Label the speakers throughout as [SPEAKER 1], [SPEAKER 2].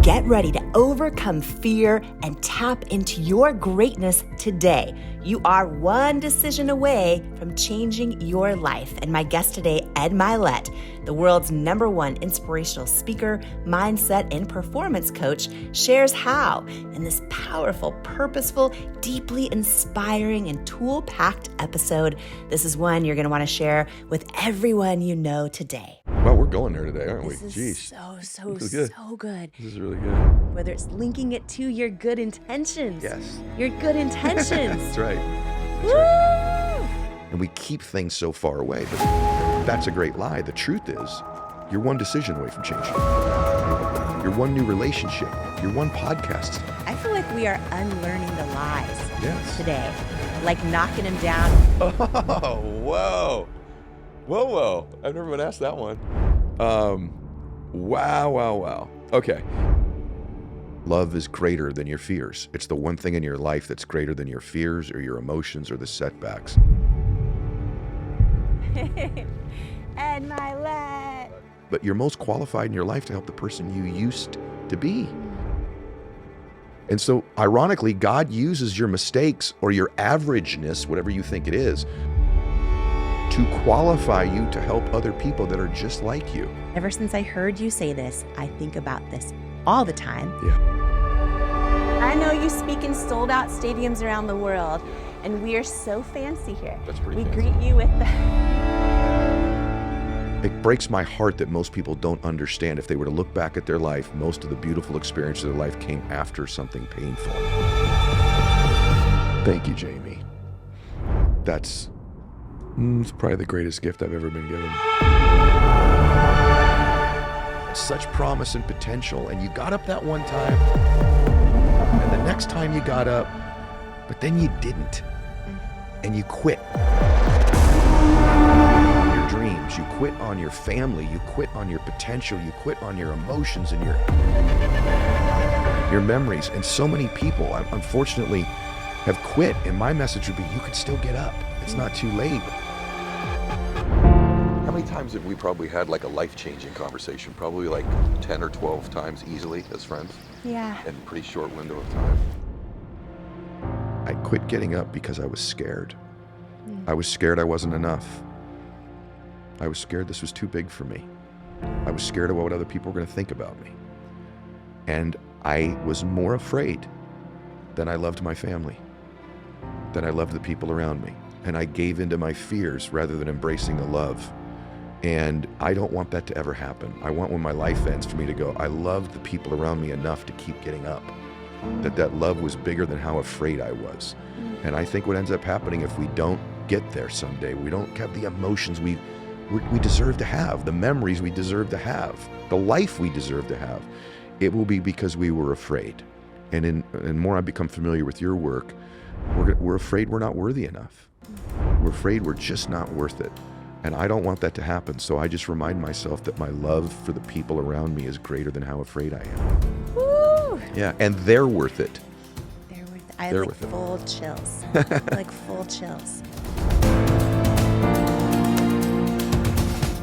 [SPEAKER 1] Get ready to overcome fear and tap into your greatness today. You are one decision away from changing your life. And my guest today, Ed Mylett, the world's #1 inspirational speaker, mindset, and performance coach, shares how in this powerful, purposeful, deeply inspiring, and tool-packed episode. This is one you're going to want to share with everyone you know today.
[SPEAKER 2] Well, we're going there today, aren't we?
[SPEAKER 1] This is so good.
[SPEAKER 2] This is really good.
[SPEAKER 1] Whether it's linking it to your good intentions.
[SPEAKER 2] Yes.
[SPEAKER 1] Your good intentions.
[SPEAKER 2] That's right.
[SPEAKER 1] Woo!
[SPEAKER 2] And we keep things so far away, but that's a great lie. The truth is, you're one decision away from changing. You're one new relationship. You're one podcast.
[SPEAKER 1] I feel like we are unlearning the lies today. Like knocking them down.
[SPEAKER 2] Oh, whoa. Whoa. I've never been asked that one. Wow. Okay. Love is greater than your fears. It's the one thing in your life that's greater than your fears or your emotions or the setbacks.
[SPEAKER 1] Ed Mylett.
[SPEAKER 2] But you're most qualified in your life to help the person you used to be. And so, ironically, God uses your mistakes or your averageness, whatever you think it is, to qualify you to help other people that are just like you.
[SPEAKER 1] Ever since I heard you say this, I think about this all the time.
[SPEAKER 2] Yeah.
[SPEAKER 1] I know you speak in sold-out stadiums around the world, and we are so fancy here.
[SPEAKER 2] That's pretty
[SPEAKER 1] fancy.
[SPEAKER 2] We
[SPEAKER 1] greet you with the...
[SPEAKER 2] It breaks my heart that most people don't understand. If they were to look back at their life, most of the beautiful experiences of their life came after something painful. Thank you, Jamie. That's it's probably the greatest gift I've ever been given. Such promise and potential, and you got up that one time, and the next time you got up, but then you didn't, and you quit. Your dreams, you quit on your family, you quit on your potential, you quit on your emotions and your memories. And so many people, unfortunately, have quit, and my message would be, you could still get up. It's not too late. How many times have we probably had like a life-changing conversation? Probably like 10 or 12 times easily as friends.
[SPEAKER 1] Yeah.
[SPEAKER 2] In a pretty short window of time. I quit getting up because I was scared. I was scared I wasn't enough. I was scared this was too big for me. I was scared of what other people were going to think about me. And I was more afraid than I loved my family, than I loved the people around me. And I gave into my fears rather than embracing the love. And I don't want that to ever happen. I want when my life ends for me to go, I loved the people around me enough to keep getting up. That love was bigger than how afraid I was. And I think what ends up happening if we don't get there someday, we don't have the emotions we deserve to have, the memories we deserve to have, the life we deserve to have, it will be because we were afraid. And more I become familiar with your work, we're afraid we're not worthy enough. We're afraid we're just not worth it. And I don't want that to happen. So I just remind myself that my love for the people around me is greater than how afraid I am.
[SPEAKER 1] Woo!
[SPEAKER 2] Yeah, and they're worth it.
[SPEAKER 1] They're worth it. I have like full chills. Like full chills.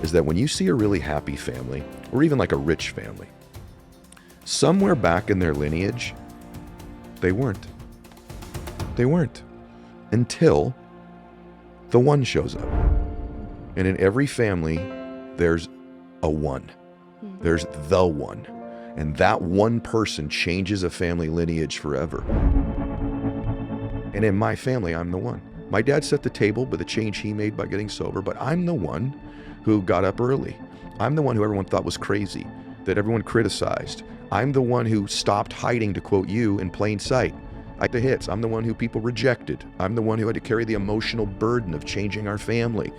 [SPEAKER 2] Is that when you see a really happy family, or even like a rich family, somewhere back in their lineage, they weren't. They weren't. Until the one shows up. And in every family, there's a one. There's the one. And that one person changes a family lineage forever. And in my family, I'm the one. My dad set the table by the change he made by getting sober, but I'm the one who got up early. I'm the one who everyone thought was crazy, that everyone criticized. I'm the one who stopped hiding, to quote you, in plain sight. Like the hits, I'm the one who people rejected. I'm the one who had to carry the emotional burden of changing our family.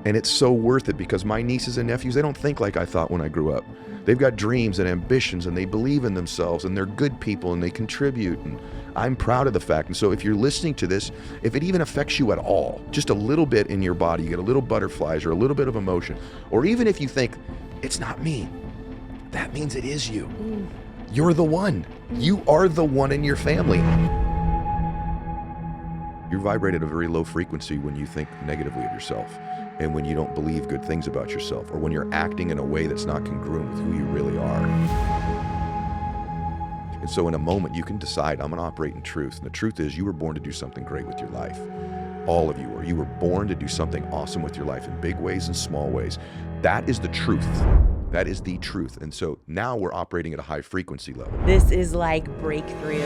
[SPEAKER 2] And it's so worth it because my nieces and nephews, they don't think like I thought when I grew up. They've got dreams and ambitions and they believe in themselves and they're good people and they contribute. And I'm proud of the fact. And so if you're listening to this, if it even affects you at all, just a little bit in your body, you get a little butterflies or a little bit of emotion, or even if you think, it's not me, that means it is you. You're the one. You are the one in your family. You vibrate at a very low frequency when you think negatively of yourself and when you don't believe good things about yourself or when you're acting in a way that's not congruent with who you really are. And so in a moment, you can decide, I'm going to operate in truth. And the truth is, you were born to do something great with your life. All of you were. You were born to do something awesome with your life in big ways and small ways. That is the truth. That is the truth. And so now we're operating at a high frequency level.
[SPEAKER 1] This is like breakthrough.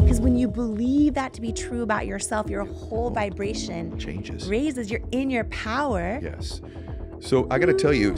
[SPEAKER 1] Because when you believe that to be true about yourself, your whole vibration
[SPEAKER 2] changes,
[SPEAKER 1] raises. You're in your power.
[SPEAKER 2] Yes. So I got to tell you,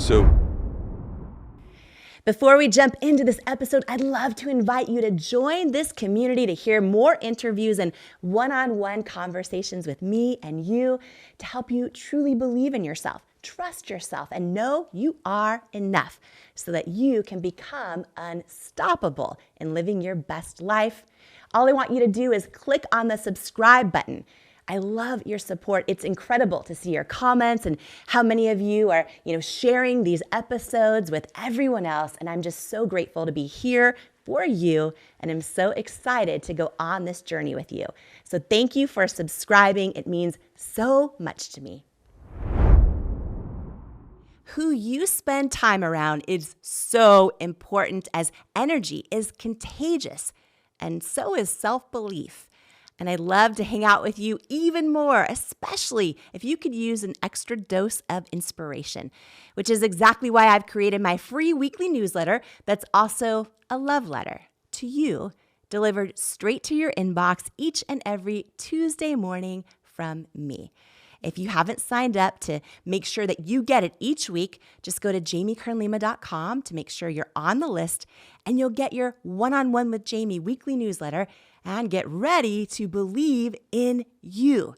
[SPEAKER 1] Before we jump into this episode, I'd love to invite you to join this community to hear more interviews and one-on-one conversations with me and you to help you truly believe in yourself, trust yourself, and know you are enough so that you can become unstoppable in living your best life. All I want you to do is click on the subscribe button. I love your support. It's incredible to see your comments and how many of you are, sharing these episodes with everyone else. And I'm just so grateful to be here for you. And I'm so excited to go on this journey with you. So thank you for subscribing. It means so much to me. Who you spend time around is so important, as energy is contagious, and so is self-belief. And I'd love to hang out with you even more, especially if you could use an extra dose of inspiration, which is exactly why I've created my free weekly newsletter that's also a love letter to you, delivered straight to your inbox each and every Tuesday morning from me. If you haven't signed up to make sure that you get it each week, just go to jamiekernlima.com to make sure you're on the list, and you'll get your One-on-One with Jamie weekly newsletter and get ready to believe in you.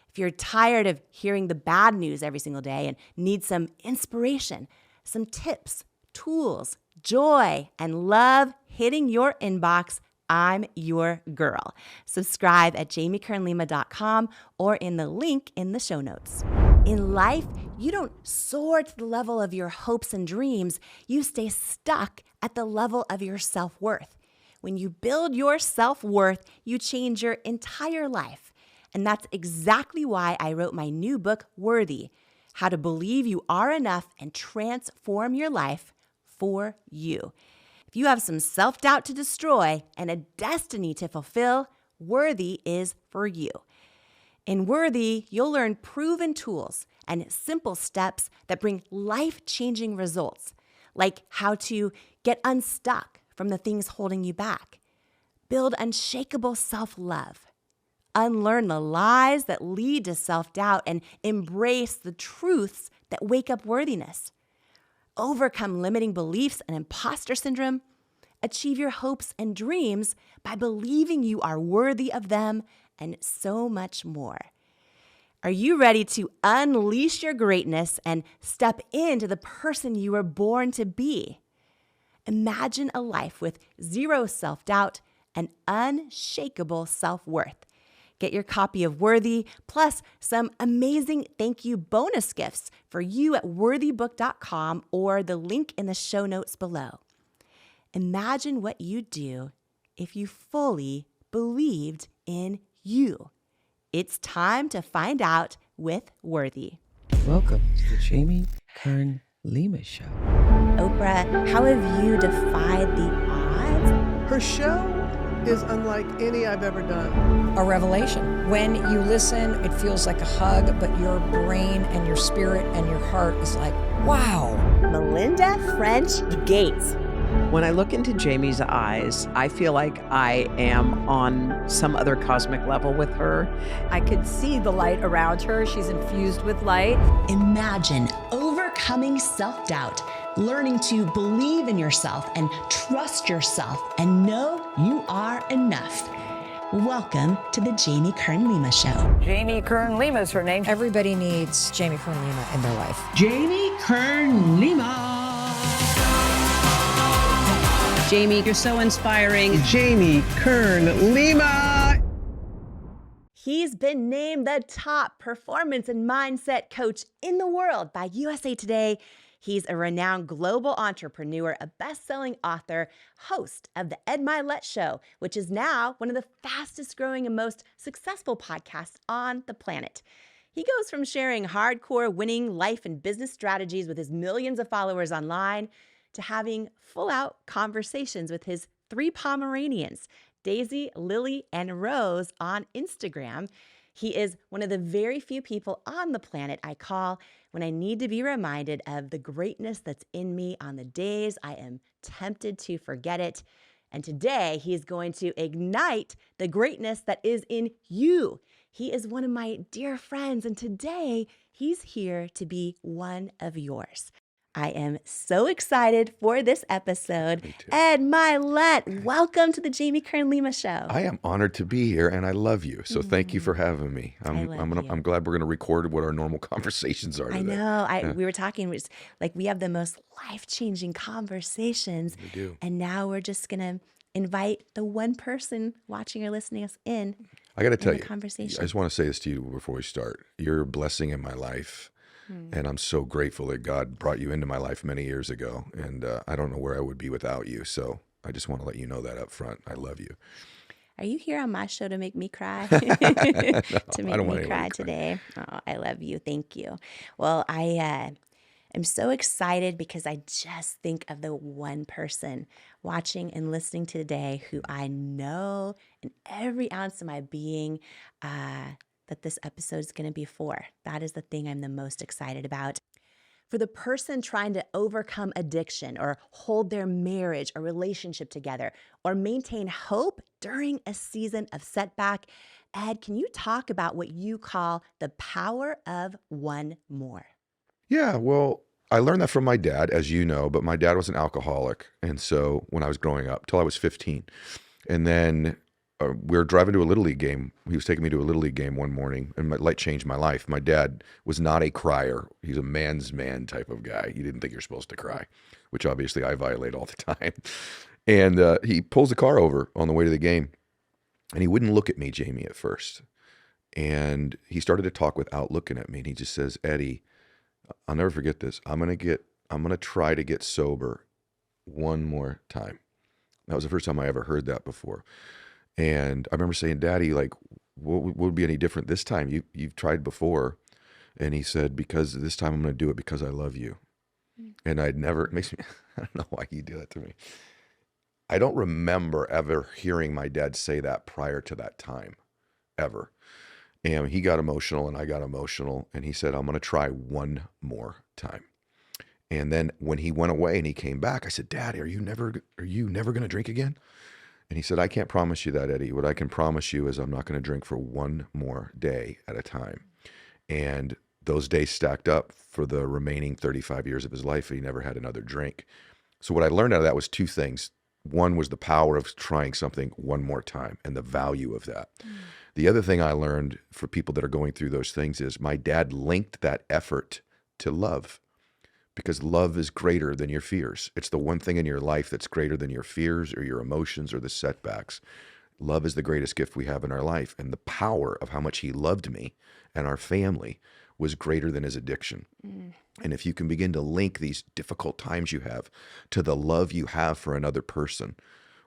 [SPEAKER 1] If you're tired of hearing the bad news every single day and need some inspiration, some tips, tools, joy, and love hitting your inbox, I'm your girl. Subscribe at jamiekernlima.com or in the link in the show notes. In life, you don't soar to the level of your hopes and dreams. You stay stuck at the level of your self-worth. When you build your self-worth, you change your entire life. And that's exactly why I wrote my new book, Worthy: How to Believe You Are Enough and Transform Your Life for You. If you have some self-doubt to destroy and a destiny to fulfill, Worthy is for you. In Worthy, you'll learn proven tools and simple steps that bring life-changing results, like how to get unstuck from the things holding you back, build unshakable self-love, unlearn the lies that lead to self-doubt, and embrace the truths that wake up worthiness, overcome limiting beliefs and imposter syndrome, achieve your hopes and dreams by believing you are worthy of them, and so much more. Are you ready to unleash your greatness and step into the person you were born to be? Imagine a life with zero self-doubt and unshakable self-worth. Get your copy of Worthy, plus some amazing thank you bonus gifts for you at worthybook.com or the link in the show notes below. Imagine what you'd do if you fully believed in you. It's time to find out with Worthy.
[SPEAKER 3] Welcome to the Jamie Kern Lima Show.
[SPEAKER 1] Oprah, how have you defied the odds?
[SPEAKER 4] Her show is unlike any I've ever done.
[SPEAKER 5] A revelation. When you listen, it feels like a hug, but your brain and your spirit and your heart is like, wow.
[SPEAKER 1] Melinda French Gates.
[SPEAKER 6] When I look into Jamie's eyes, I feel like I am on some other cosmic level with her.
[SPEAKER 7] I could see the light around her. She's infused with light.
[SPEAKER 1] Imagine overcoming self-doubt, learning to believe in yourself and trust yourself and know you are enough. Welcome to the Jamie Kern Lima Show.
[SPEAKER 7] Jamie Kern Lima is her name.
[SPEAKER 5] Everybody needs Jamie Kern Lima in their life.
[SPEAKER 8] Jamie Kern Lima. Jamie, you're so inspiring.
[SPEAKER 4] Jamie Kern Lima.
[SPEAKER 1] He's been named the top performance and mindset coach in the world by USA Today. He's a renowned global entrepreneur, a best-selling author, host of the Ed Mylett Show, which is now one of the fastest growing and most successful podcasts on the planet. He goes from sharing hardcore winning life and business strategies with his millions of followers online to having full-out conversations with his 3 Pomeranians, Daisy, Lily, and Rose, on Instagram. He is one of the very few people on the planet I call when I need to be reminded of the greatness that's in me on the days I am tempted to forget it. And today, he is going to ignite the greatness that is in you. He is one of my dear friends, and today, he's here to be one of yours. I am so excited for this episode.
[SPEAKER 2] Me too.
[SPEAKER 1] Ed Mylett, welcome to the Jamie Kern Lima Show.
[SPEAKER 2] I am honored to be here, and I love you. So thank you for having me.
[SPEAKER 1] love you.
[SPEAKER 2] I'm glad we're going to record what our normal conversations are today.
[SPEAKER 1] I know. We were talking, it's like we have the most life-changing conversations.
[SPEAKER 2] We do.
[SPEAKER 1] And now we're just going to invite the one person watching or listening us in.
[SPEAKER 2] I got to tell
[SPEAKER 1] the
[SPEAKER 2] you,
[SPEAKER 1] conversation.
[SPEAKER 2] I just want to say this to you before we start. You're a blessing in my life. And I'm so grateful that God brought you into my life many years ago. And I don't know where I would be without you. So I just want to let you know that up front. I love you.
[SPEAKER 1] Are you here on my show to make me cry? To make
[SPEAKER 2] I don't want
[SPEAKER 1] me
[SPEAKER 2] anyone
[SPEAKER 1] cry
[SPEAKER 2] to cry.
[SPEAKER 1] today? Oh, I love you. Thank you. Well, I am so excited because I just think of the one person watching and listening today who I know in every ounce of my being that this episode is going to be for. That is the thing I'm the most excited about. For the person trying to overcome addiction or hold their marriage or relationship together or maintain hope during a season of setback, Ed, can you talk about what you call the power of one more?
[SPEAKER 2] Yeah, well, I learned that from my dad, as you know, but my dad was an alcoholic. And so when I was growing up, till I was 15. And then we were driving to a Little League game. He was taking me to a Little League game one morning, and it changed my life. My dad was not a crier. He's a man's man type of guy. He didn't think you're supposed to cry, which obviously I violate all the time. And he pulls the car over on the way to the game, and he wouldn't look at me, Jamie, at first. And he started to talk without looking at me, and he just says, Eddie, I'll never forget this. I'm gonna try to get sober one more time. That was the first time I ever heard that before. And I remember saying, Daddy, like, what would be any different this time? You've tried before. And he said, because this time I'm going to do it because I love you. And it makes me, I don't know why you do that to me. I don't remember ever hearing my dad say that prior to that time, ever. And he got emotional and I got emotional. And he said, I'm going to try one more time. And then when he went away and he came back, I said, Daddy, are you never going to drink again? And he said, I can't promise you that, Eddie. What I can promise you is I'm not going to drink for one more day at a time. And those days stacked up for the remaining 35 years of his life. He never had another drink. So what I learned out of that was 2 things. One was the power of trying something one more time and the value of that. The other thing I learned for people that are going through those things is my dad linked that effort to love. Because love is greater than your fears. It's the one thing in your life that's greater than your fears or your emotions or the setbacks. Love is the greatest gift we have in our life. And the power of how much he loved me and our family was greater than his addiction. And if you can begin to link these difficult times you have to the love you have for another person,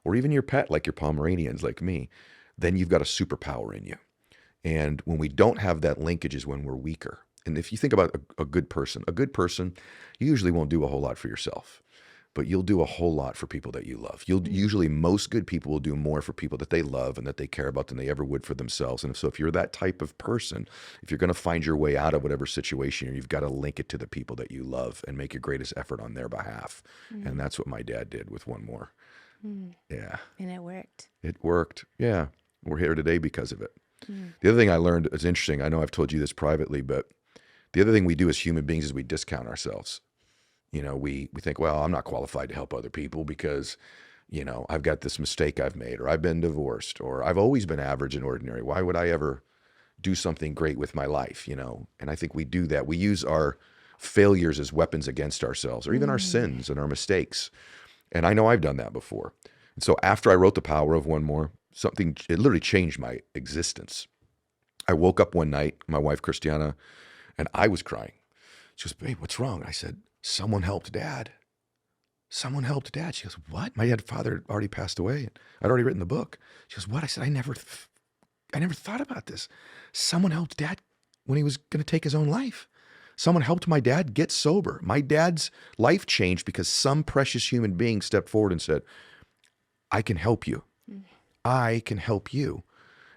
[SPEAKER 2] or even your pet, like your Pomeranians, like me, then you've got a superpower in you. And when we don't have that linkage is when we're weaker. And if you think about a good person, you usually won't do a whole lot for yourself, but you'll do a whole lot for people that you love. Usually most good people will do more for people that they love and that they care about than they ever would for themselves. And so if you're that type of person, if you're going to find your way out of whatever situation, you've got to link it to the people that you love and make your greatest effort on their behalf. And that's what my dad did with one more. Yeah.
[SPEAKER 1] And it worked.
[SPEAKER 2] It worked. Yeah. We're here today because of it. The other thing I learned is interesting. I know I've told you this privately, but the other thing we do as human beings is we discount ourselves. You know, we think, well, I'm not qualified to help other people because, you know, I've got this mistake I've made, or I've been divorced, or I've always been average and ordinary. Why would I ever do something great with my life, you know? And I think we do that. We use our failures as weapons against ourselves, or even our sins and our mistakes. And I know I've done that before. And so after I wrote The Power of One More, it literally changed my existence. I woke up one night, my wife, Christiana, and I was crying. She goes, babe, what's wrong? I said, someone helped Dad. Someone helped Dad. She goes, what? My father had already passed away. I'd already written the book. She goes, what? I said, I never thought about this. Someone helped Dad when he was going to take his own life. Someone helped my dad get sober. My dad's life changed because some precious human being stepped forward and said, I can help you. I can help you.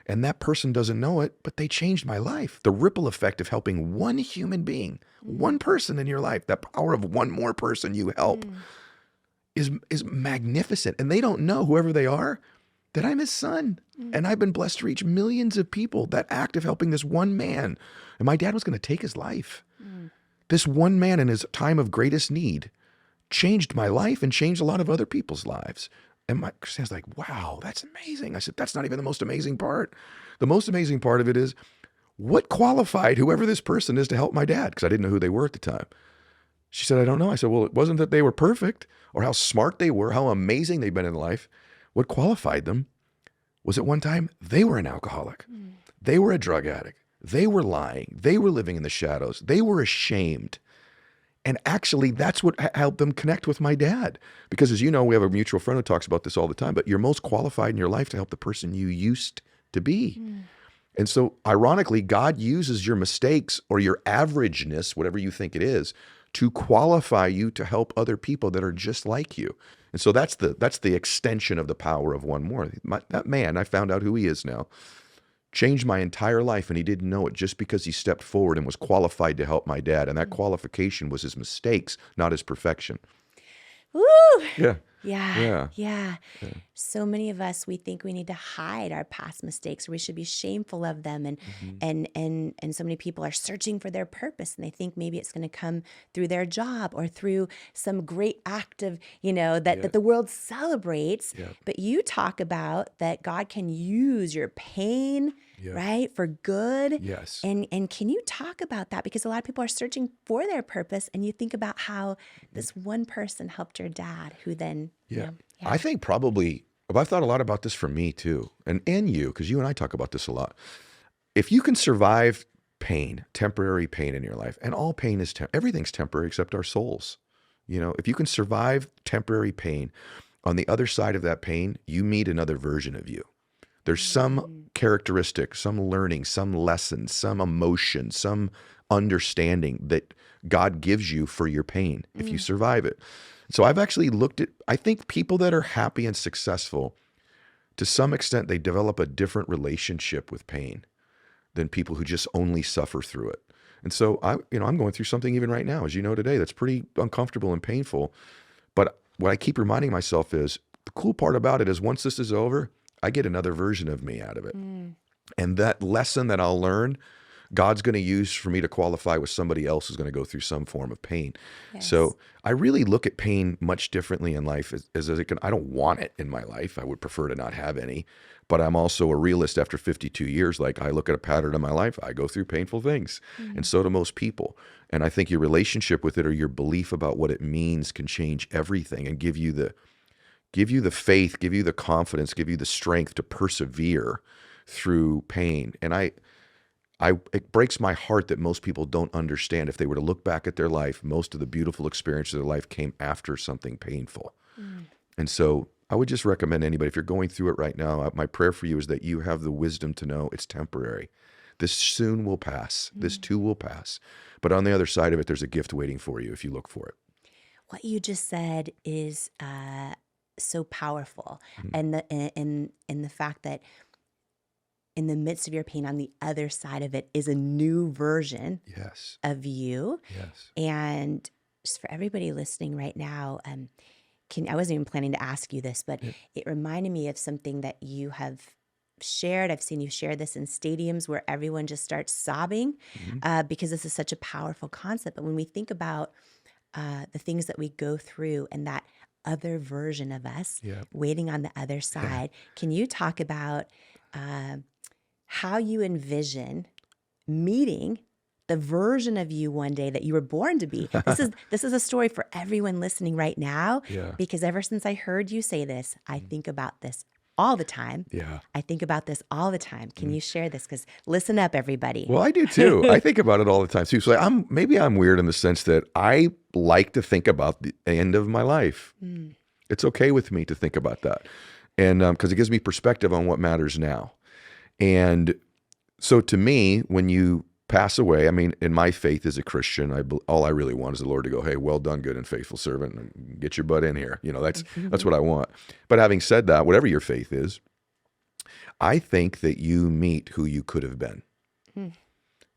[SPEAKER 2] And that person doesn't know it, but they changed my life. The ripple effect of helping one human being, one person in your life, that power of one more person you help is magnificent. And they don't know, whoever they are, that I'm his son. And I've been blessed to reach millions of people. That act of helping this one man. And my dad was going to take his life. This one man in his time of greatest need changed my life and changed a lot of other people's lives. And Christine's like, wow, that's amazing. I said, that's not even the most amazing part. The most amazing part of it is what qualified whoever this person is to help my dad? Because I didn't know who they were at the time. She said, I don't know. I said, well, it wasn't that they were perfect or how smart they were, how amazing they've been in life. What qualified them was at one time they were an alcoholic. They were a drug addict. They were lying. They were living in the shadows. They were ashamed. And actually, that's what helped them connect with my dad. Because as you know, we have a mutual friend who talks about this all the time, but you're most qualified in your life to help the person you used to be. And so ironically, God uses your mistakes or your averageness, whatever you think it is, to qualify you to help other people that are just like you. And so that's the extension of the power of one more. That man, I found out who he is now, changed my entire life, and he didn't know it just because he stepped forward and was qualified to help my dad. And that qualification was his mistakes, not his perfection.
[SPEAKER 1] Woo!
[SPEAKER 2] Yeah.
[SPEAKER 1] Yeah. So many of us, we think we need to hide our past mistakes, or we should be shameful of them. And so many people are searching for their purpose, and they think maybe it's going to come through their job or through some great act of, that the world celebrates. But you talk about that God can use your pain, right, for good.
[SPEAKER 2] Yes.
[SPEAKER 1] And can you talk about that? Because a lot of people are searching for their purpose, and you think about how this one person helped your dad, who then,
[SPEAKER 2] I think probably, I've thought a lot about this for me too, and you, because you and I talk about this a lot. If you can survive pain, temporary pain in your life, and all pain is, everything's temporary except our souls. If you can survive temporary pain, on the other side of that pain, you meet another version of you. There's some characteristic, some learning, some lesson, some emotion, some understanding that God gives you for your pain if you survive it. So I've actually looked at, I think people that are happy and successful, to some extent, they develop a different relationship with pain than people who just only suffer through it. And so I'm going through something even right now, as you know today, that's pretty uncomfortable and painful. But what I keep reminding myself is the cool part about it is once this is over, I get another version of me out of it. And that lesson that I'll learn, God's going to use for me to qualify with somebody else who's going to go through some form of pain.
[SPEAKER 1] Yes.
[SPEAKER 2] So I really look at pain much differently in life as I don't want it in my life. I would prefer to not have any, but I'm also a realist after 52 years. Like I look at a pattern in my life, I go through painful things, and so do most people. And I think your relationship with it or your belief about what it means can change everything and give you the faith, give you the confidence, give you the strength to persevere through pain. And it breaks my heart that most people don't understand. If they were to look back at their life, most of the beautiful experiences of their life came after something painful. And so I would just recommend anybody, if you're going through it right now, my prayer for you is that you have the wisdom to know it's temporary. This soon will pass. This too will pass. But on the other side of it, there's a gift waiting for you if you look for it.
[SPEAKER 1] What you just said is so powerful. And the fact that in the midst of your pain, on the other side of it is a new version of you.
[SPEAKER 2] Yes.
[SPEAKER 1] And just for everybody listening right now, I wasn't even planning to ask you this, but it reminded me of something that you have shared. I've seen you share this in stadiums where everyone just starts sobbing because this is such a powerful concept. But when we think about the things that we go through and that other version of us waiting on the other side, can you talk about how you envision meeting the version of you one day that you were born to be? This is a story for everyone listening right now, because ever since I heard you say this, I think about this all the time. I think about this all the time. Can you share this? Because listen up, everybody.
[SPEAKER 2] Well, I do too. I think about it all the time too. So maybe I'm weird in the sense that I like to think about the end of my life. It's okay with me to think about that. And because it gives me perspective on what matters now. And so to me, when you pass away. I mean, in my faith as a Christian, all I really want is the Lord to go, hey, well done, good and faithful servant, and get your butt in here. You know, that's what I want. But having said that, whatever your faith is, I think that you meet who you could have been.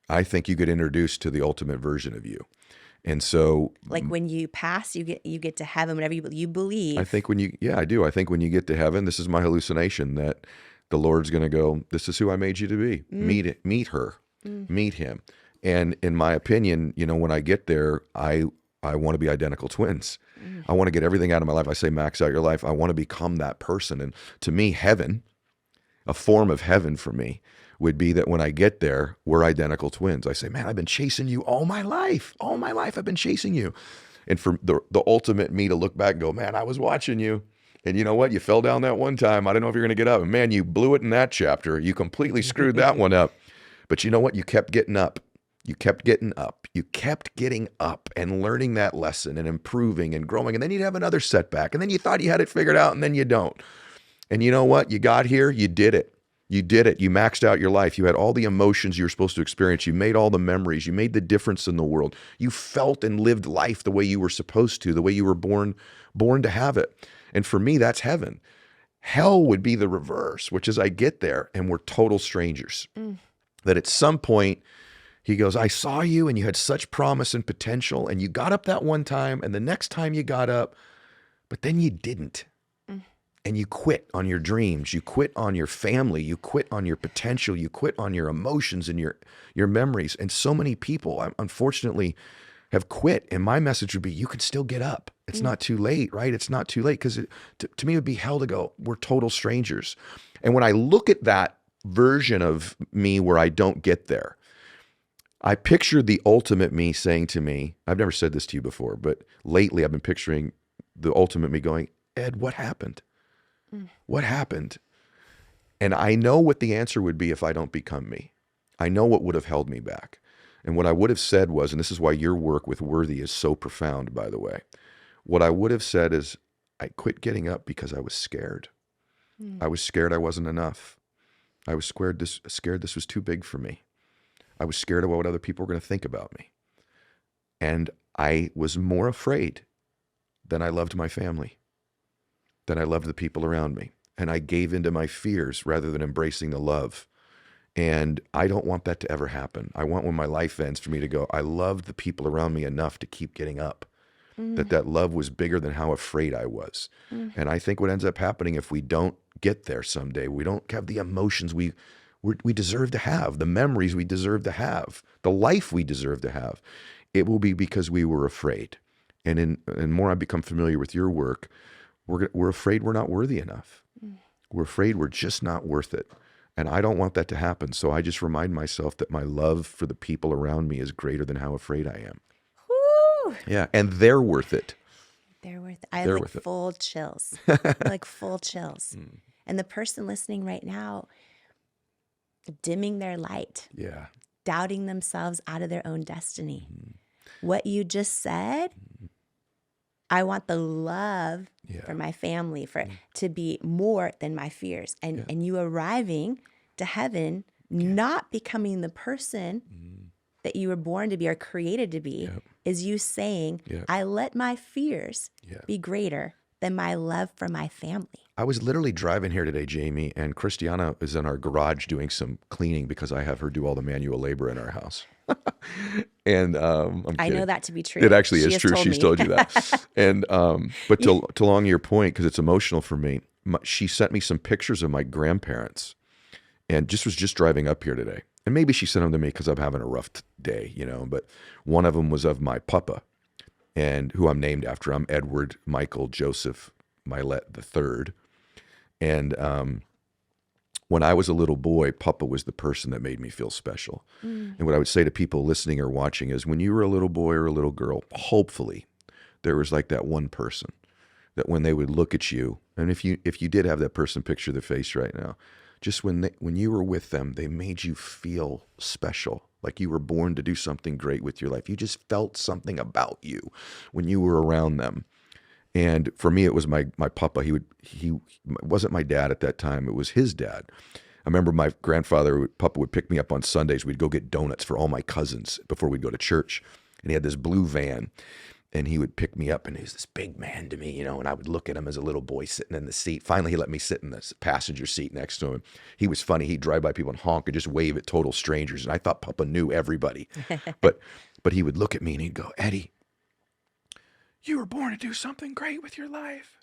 [SPEAKER 2] I think you get introduced to the ultimate version of you. And so,
[SPEAKER 1] like when you pass, you get to heaven, whatever you believe.
[SPEAKER 2] I think I do. I think when you get to heaven, this is my hallucination, that the Lord's going to go, this is who I made you to be. Meet her, meet him. And in my opinion, you know, when I get there, I want to be identical twins. I want to get everything out of my life. I say, max out your life. I want to become that person. And to me, heaven, a form of heaven for me, would be that when I get there, we're identical twins. I say, man, I've been chasing you all my life. All my life I've been chasing you. And for the ultimate me to look back and go, man, I was watching you. And you know what? You fell down that one time. I don't know if you're going to get up. And man, you blew it in that chapter. You completely screwed that one up. But you know what? You kept getting up. You kept getting up. You kept getting up and learning that lesson and improving and growing. And then you'd have another setback. And then you thought you had it figured out, and then you don't. And you know what? You got here. You did it. You did it. You maxed out your life. You had all the emotions you were supposed to experience. You made all the memories. You made the difference in the world. You felt and lived life the way you were supposed to, the way you were born to have it. And for me, that's heaven. Hell would be the reverse, which is I get there and we're total strangers. That at some point, he goes, I saw you and you had such promise and potential, and you got up that one time, and the next time you got up, but then you didn't. And you quit on your dreams, you quit on your family, you quit on your potential, you quit on your emotions and your memories. And so many people, unfortunately, have quit. And my message would be, you can still get up. It's not too late, right? It's not too late, because to me it would be hell to go, we're total strangers. And when I look at that version of me where I don't get there, I picture the ultimate me saying to me, I've never said this to you before, but lately I've been picturing the ultimate me going, Ed, what happened? What happened? And I know what the answer would be if I don't become me. I know what would have held me back. And what I would have said was, and this is why your work with Worthy is so profound, by the way, what I would have said is, I quit getting up because I was scared. I was scared I wasn't enough. I was scared this was too big for me. I was scared of what other people were going to think about me. And I was more afraid than I loved my family, than I loved the people around me. And I gave into my fears rather than embracing the love. And I don't want that to ever happen. I want, when my life ends, for me to go, I loved the people around me enough to keep getting up. That love was bigger than how afraid I was. And I think what ends up happening, if we don't get there someday, we don't have the emotions we deserve to have, the memories we deserve to have, the life we deserve to have, it will be because we were afraid. And more I become familiar with your work, we're afraid we're not worthy enough. We're afraid we're just not worth it. And I don't want that to happen. So I just remind myself that my love for the people around me is greater than how afraid I am.
[SPEAKER 1] Woo!
[SPEAKER 2] Yeah, and they're worth it.
[SPEAKER 1] They're worth it. I have like full chills. Like full chills. And the person listening right now, dimming their light.
[SPEAKER 2] Yeah.
[SPEAKER 1] Doubting themselves out of their own destiny. What you just said, I want the love for my family, for it to be more than my fears. And you arriving to heaven, not becoming the person that you were born to be or created to be, is you saying, I let my fears be greater than my love for my family.
[SPEAKER 2] I was literally driving here today, Jamie, and Christiana is in our garage doing some cleaning because I have her do all the manual labor in our house. And I'm kidding.
[SPEAKER 1] I know that to be true.
[SPEAKER 2] It actually is
[SPEAKER 1] has
[SPEAKER 2] true.
[SPEAKER 1] told
[SPEAKER 2] She's
[SPEAKER 1] me.
[SPEAKER 2] told you that. And but to along your point, because it's emotional for me, she sent me some pictures of my grandparents, and was just driving up here today. And maybe she sent them to me because I'm having a rough day, you know. But one of them was of my papa, and who I'm named after. I'm Edward Michael Joseph Mylett III. And when I was a little boy, Papa was the person that made me feel special. And what I would say to people listening or watching is, when you were a little boy or a little girl, hopefully there was like that one person that when they would look at you, and if you did have that person, picture their face right now, just when you were with them, they made you feel special, like you were born to do something great with your life. You just felt something about you when you were around them. And for me, it was my papa. He wasn't my dad at that time. It was his dad. I remember my grandfather, Papa, would pick me up on Sundays. We'd go get donuts for all my cousins before we'd go to church. And he had this blue van. And he would pick me up, and he was this big man to me, you know, and I would look at him as a little boy sitting in the seat. Finally, he let me sit in the passenger seat next to him. He was funny. He'd drive by people and honk and just wave at total strangers. And I thought Papa knew everybody. but he would look at me and he'd go, Eddie, you were born to do something great with your life.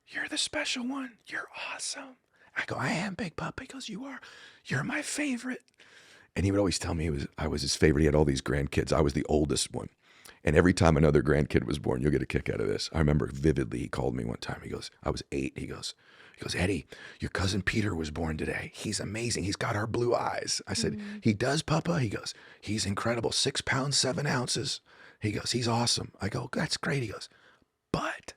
[SPEAKER 2] You're the special one. You're awesome. I go, I am, Big Papa. He goes, you are. You're my favorite. And he would always tell me I was his favorite. He had all these grandkids. I was the oldest one. And every time another grandkid was born, you'll get a kick out of this. I remember vividly, he called me one time. He goes, I was 8. He goes, Eddie, your cousin Peter was born today. He's amazing. He's got our blue eyes. I said, he does, Papa? He goes, he's incredible. 6 pounds, 7 ounces. He goes, he's awesome. I go, that's great. He goes, but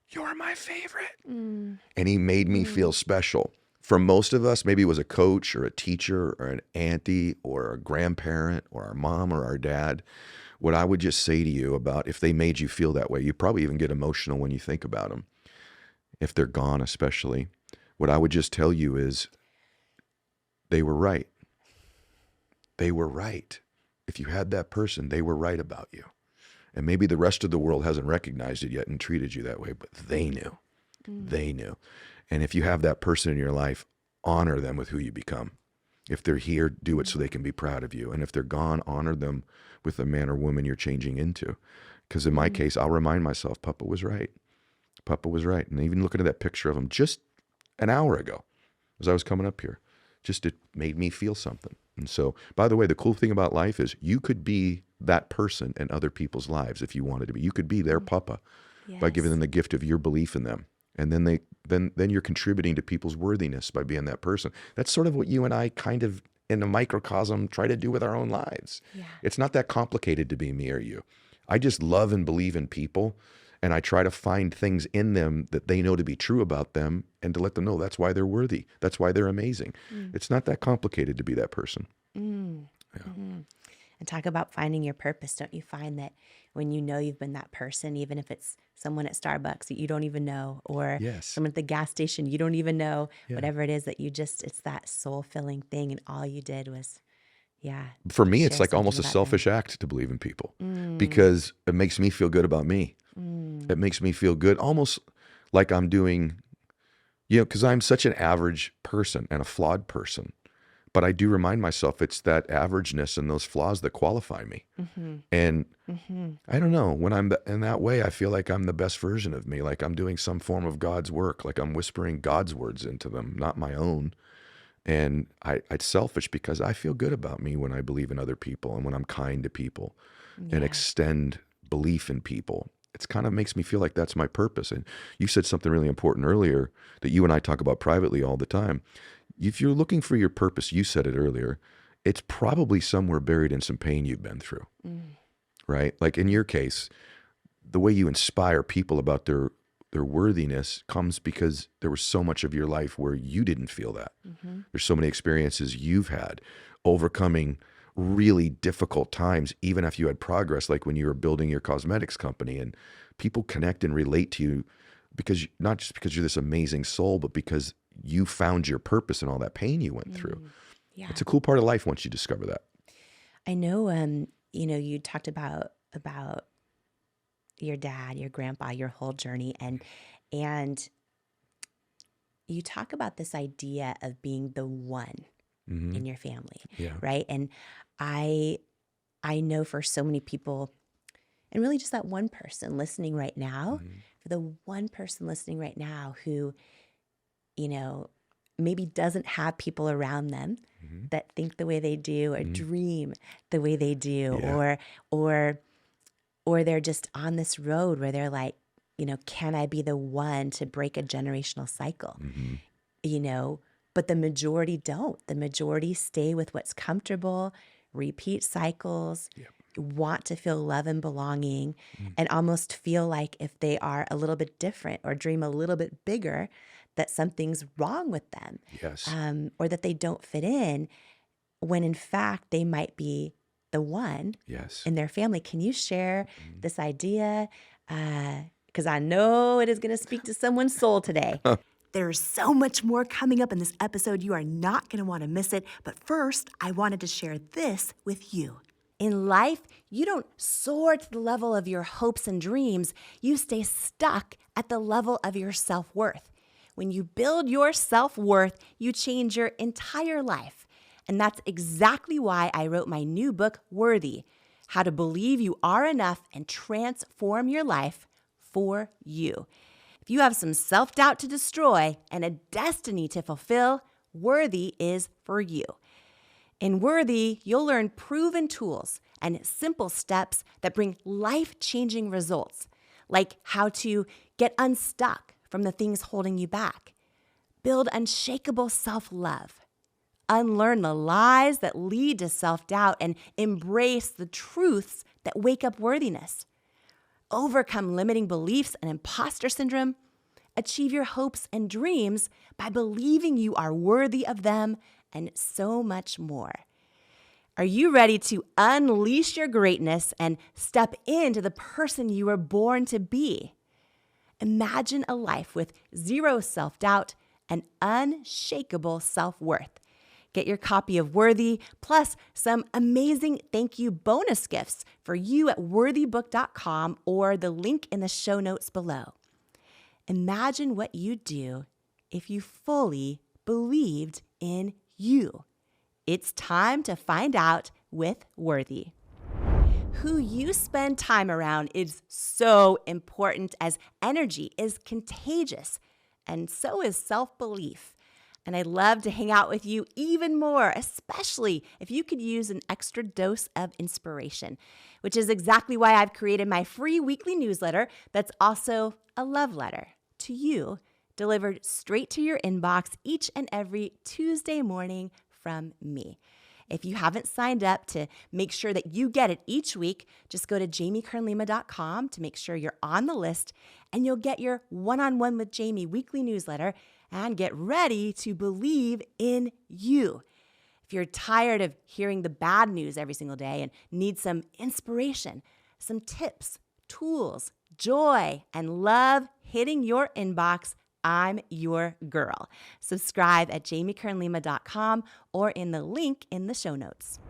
[SPEAKER 2] you're my favorite. And he made me feel special. For most of us, maybe it was a coach or a teacher or an auntie or a grandparent or our mom or our dad. What I would just say to you about if they made you feel that way, you probably even get emotional when you think about them. If they're gone, especially, what I would just tell you is they were right. They were right. If you had that person, they were right about you. And maybe the rest of the world hasn't recognized it yet and treated you that way, but they knew. They knew. And if you have that person in your life, honor them with who you become. If they're here, do it so they can be proud of you. And if they're gone, honor them with the man or woman you're changing into. Because in my case, I'll remind myself, Papa was right. Papa was right. And even looking at that picture of him just an hour ago, as I was coming up here, it made me feel something. And so, by the way, the cool thing about life is you could be that person in other people's lives if you wanted to be. You could be their Papa by giving them the gift of your belief in them. And then then you're contributing to people's worthiness by being that person. That's sort of what you and I kind of in a microcosm try to do with our own lives. Yeah. It's not that complicated to be me or you. I just love and believe in people, and I try to find things in them that they know to be true about them and to let them know that's why they're worthy. That's why they're amazing. It's not that complicated to be that person. Yeah.
[SPEAKER 1] And talk about finding your purpose. Don't you find that when you know you've been that person, even if it's someone at Starbucks that you don't even know, or someone at the gas station you don't even know, whatever it is that it's that soul-filling thing, and all you did was,
[SPEAKER 2] For me, it's like almost a selfish act to believe in people because it makes me feel good about me. It makes me feel good, almost like I'm doing, because I'm such an average person and a flawed person. But I do remind myself it's that averageness and those flaws that qualify me. And I don't know, when I'm in that way, I feel like I'm the best version of me, like I'm doing some form of God's work, like I'm whispering God's words into them, not my own. And it's selfish because I feel good about me when I believe in other people and when I'm kind to people and extend belief in people. It's kind of makes me feel like that's my purpose. And you said something really important earlier that you and I talk about privately all the time. If you're looking for your purpose, you said it earlier, it's probably somewhere buried in some pain you've been through, right? Like in your case, the way you inspire people about their worthiness comes because there was so much of your life where you didn't feel that. There's so many experiences you've had overcoming really difficult times, even if you had progress, like when you were building your cosmetics company, and people connect and relate to you because not just because you're this amazing soul, but because you found your purpose in all that pain you went through. It's a cool part of life once you discover that.
[SPEAKER 1] I know, you talked about your dad, your grandpa, your whole journey, and you talk about this idea of being the one in your family, right? And I know for so many people, and really just that one person listening right now, for the one person listening right now who, maybe doesn't have people around them that think the way they do or dream the way they do, or they're just on this road where they're like, can I be the one to break a generational cycle? But the majority don't. The majority stay with what's comfortable, repeat cycles, want to feel love and belonging, and almost feel like if they are a little bit different or dream a little bit bigger, that something's wrong with them. Or that they don't fit in, when in fact they might be the one in their family. Can you share this idea? Because I know it is going to speak to someone's soul today. There's so much more coming up in this episode. You are not going to want to miss it. But first, I wanted to share this with you. In life, you don't soar to the level of your hopes and dreams. You stay stuck at the level of your self-worth. When you build your self-worth, you change your entire life. And that's exactly why I wrote my new book, Worthy: How to Believe You Are Enough and Transform Your Life for You. If you have some self-doubt to destroy and a destiny to fulfill, Worthy is for you. In Worthy, you'll learn proven tools and simple steps that bring life-changing results, like how to get unstuck from the things holding you back, build unshakable self-love, unlearn the lies that lead to self-doubt, and embrace the truths that wake up worthiness, overcome limiting beliefs and imposter syndrome, achieve your hopes and dreams by believing you are worthy of them, and so much more. Are you ready to unleash your greatness and step into the person you were born to be? Imagine a life with zero self-doubt and unshakable self-worth. Get your copy of Worthy, plus some amazing thank you bonus gifts for you at worthybook.com or the link in the show notes below. Imagine what you'd do if you fully believed in you. It's time to find out with Worthy. Who you spend time around is so important, as energy is contagious, and so is self-belief. And I'd love to hang out with you even more, especially if you could use an extra dose of inspiration, which is exactly why I've created my free weekly newsletter that's also a love letter to you, delivered straight to your inbox each and every Tuesday morning from me. If you haven't signed up to make sure that you get it each week, just go to jamiekernlima.com to make sure you're on the list, and you'll get your One-on-One with Jamie weekly newsletter and get ready to believe in you. If you're tired of hearing the bad news every single day and need some inspiration, some tips, tools, joy, and love hitting your inbox, I'm your girl. Subscribe at jamiekernlima.com or in the link in the show notes.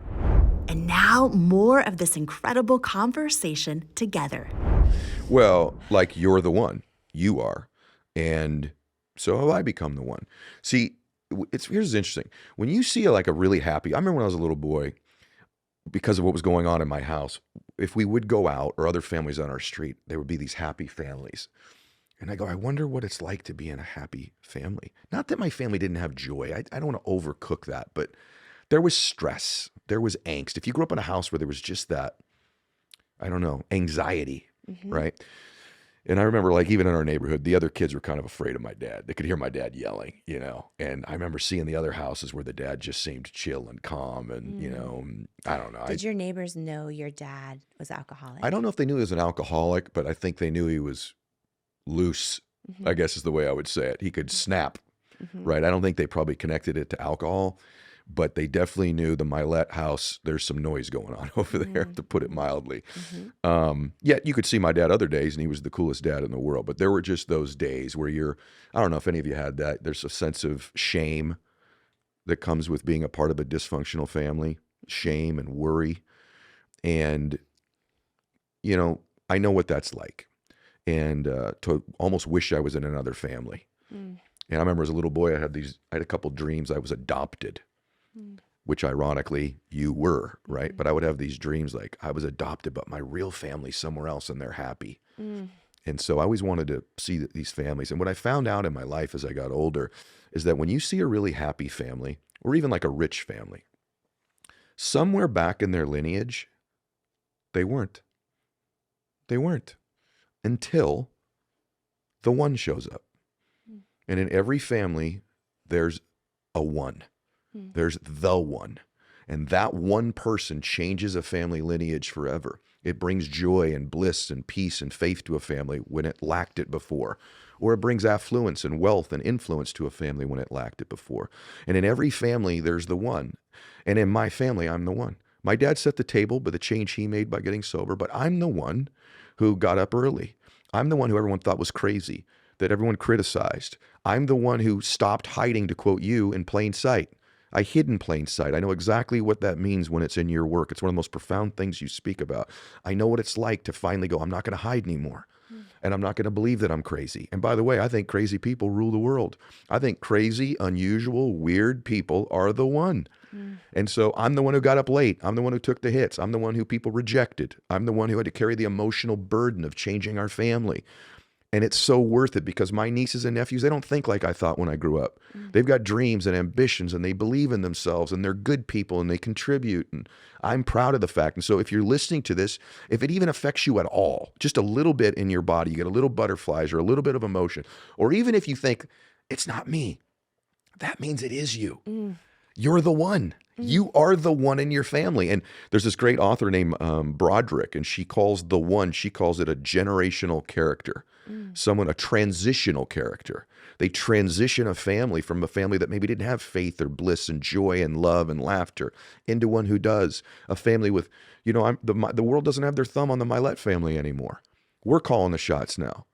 [SPEAKER 1] And now, more of this incredible conversation together.
[SPEAKER 2] Well, like, you're the one. You are. And so have I become the one. See, here's interesting. When you see a really happy, I remember when I was a little boy, because of what was going on in my house, if we would go out or other families on our street, there would be these happy families. And I go, I wonder what it's like to be in a happy family. Not that my family didn't have joy. I don't want to overcook that, but there was stress. There was angst. If you grew up in a house where there was just that, I don't know, anxiety, right? And I remember, even in our neighborhood, the other kids were kind of afraid of my dad. They could hear my dad yelling, And I remember seeing the other houses where the dad just seemed chill and calm and, I don't know.
[SPEAKER 1] Did your neighbors know your dad was alcoholic?
[SPEAKER 2] I don't know if they knew he was an alcoholic, but I think they knew he was loose, I guess is the way I would say it. He could snap, right? I don't think they probably connected it to alcohol, but they definitely knew the Mylett house, there's some noise going on over there, to put it mildly. Yet you could see my dad other days, and he was the coolest dad in the world. But there were just those days where I don't know if any of you had that, there's a sense of shame that comes with being a part of a dysfunctional family, shame and worry. And, I know what that's like. And to almost wish I was in another family. And I remember as a little boy, I had a couple dreams I was adopted, which ironically you were, right? But I would have these dreams like I was adopted, but my real family's somewhere else and they're happy. And so I always wanted to see these families. And what I found out in my life as I got older is that when you see a really happy family, or even like a rich family, somewhere back in their lineage, they weren't. They weren't. Until the one shows up. And in every family, there's a one. There's the one. And that one person changes a family lineage forever. It brings joy and bliss and peace and faith to a family when it lacked it before. Or it brings affluence and wealth and influence to a family when it lacked it before. And in every family, there's the one. And in my family, I'm the one. My dad set the table by the change he made by getting sober, but I'm the one who got up early. I'm the one who everyone thought was crazy, that everyone criticized. I'm the one who stopped hiding, to quote you, in plain sight. I hid in plain sight. I know exactly what that means when it's in your work. It's one of the most profound things you speak about. I know what it's like to finally go, I'm not going to hide anymore. And I'm not going to believe that I'm crazy. And by the way, I think crazy people rule the world. I think crazy, unusual, weird people are the one. And so I'm the one who got up late. I'm the one who took the hits. I'm the one who people rejected. I'm the one who had to carry the emotional burden of changing our family. And it's so worth it because my nieces and nephews, they don't think like I thought when I grew up. They've got dreams and ambitions and they believe in themselves and they're good people and they contribute. And I'm proud of the fact. And so if you're listening to this, if it even affects you at all, just a little bit in your body, you get a little butterflies or a little bit of emotion, or even if you think it's not me, that means it is you. You're the one. You are the one in your family. And there's this great author named Broderick, and she calls it a generational character, someone, a transitional character. They transition a family from a family that maybe didn't have faith or bliss and joy and love and laughter into one who does. A family with, the world doesn't have their thumb on the Mylett family anymore. We're calling the shots now.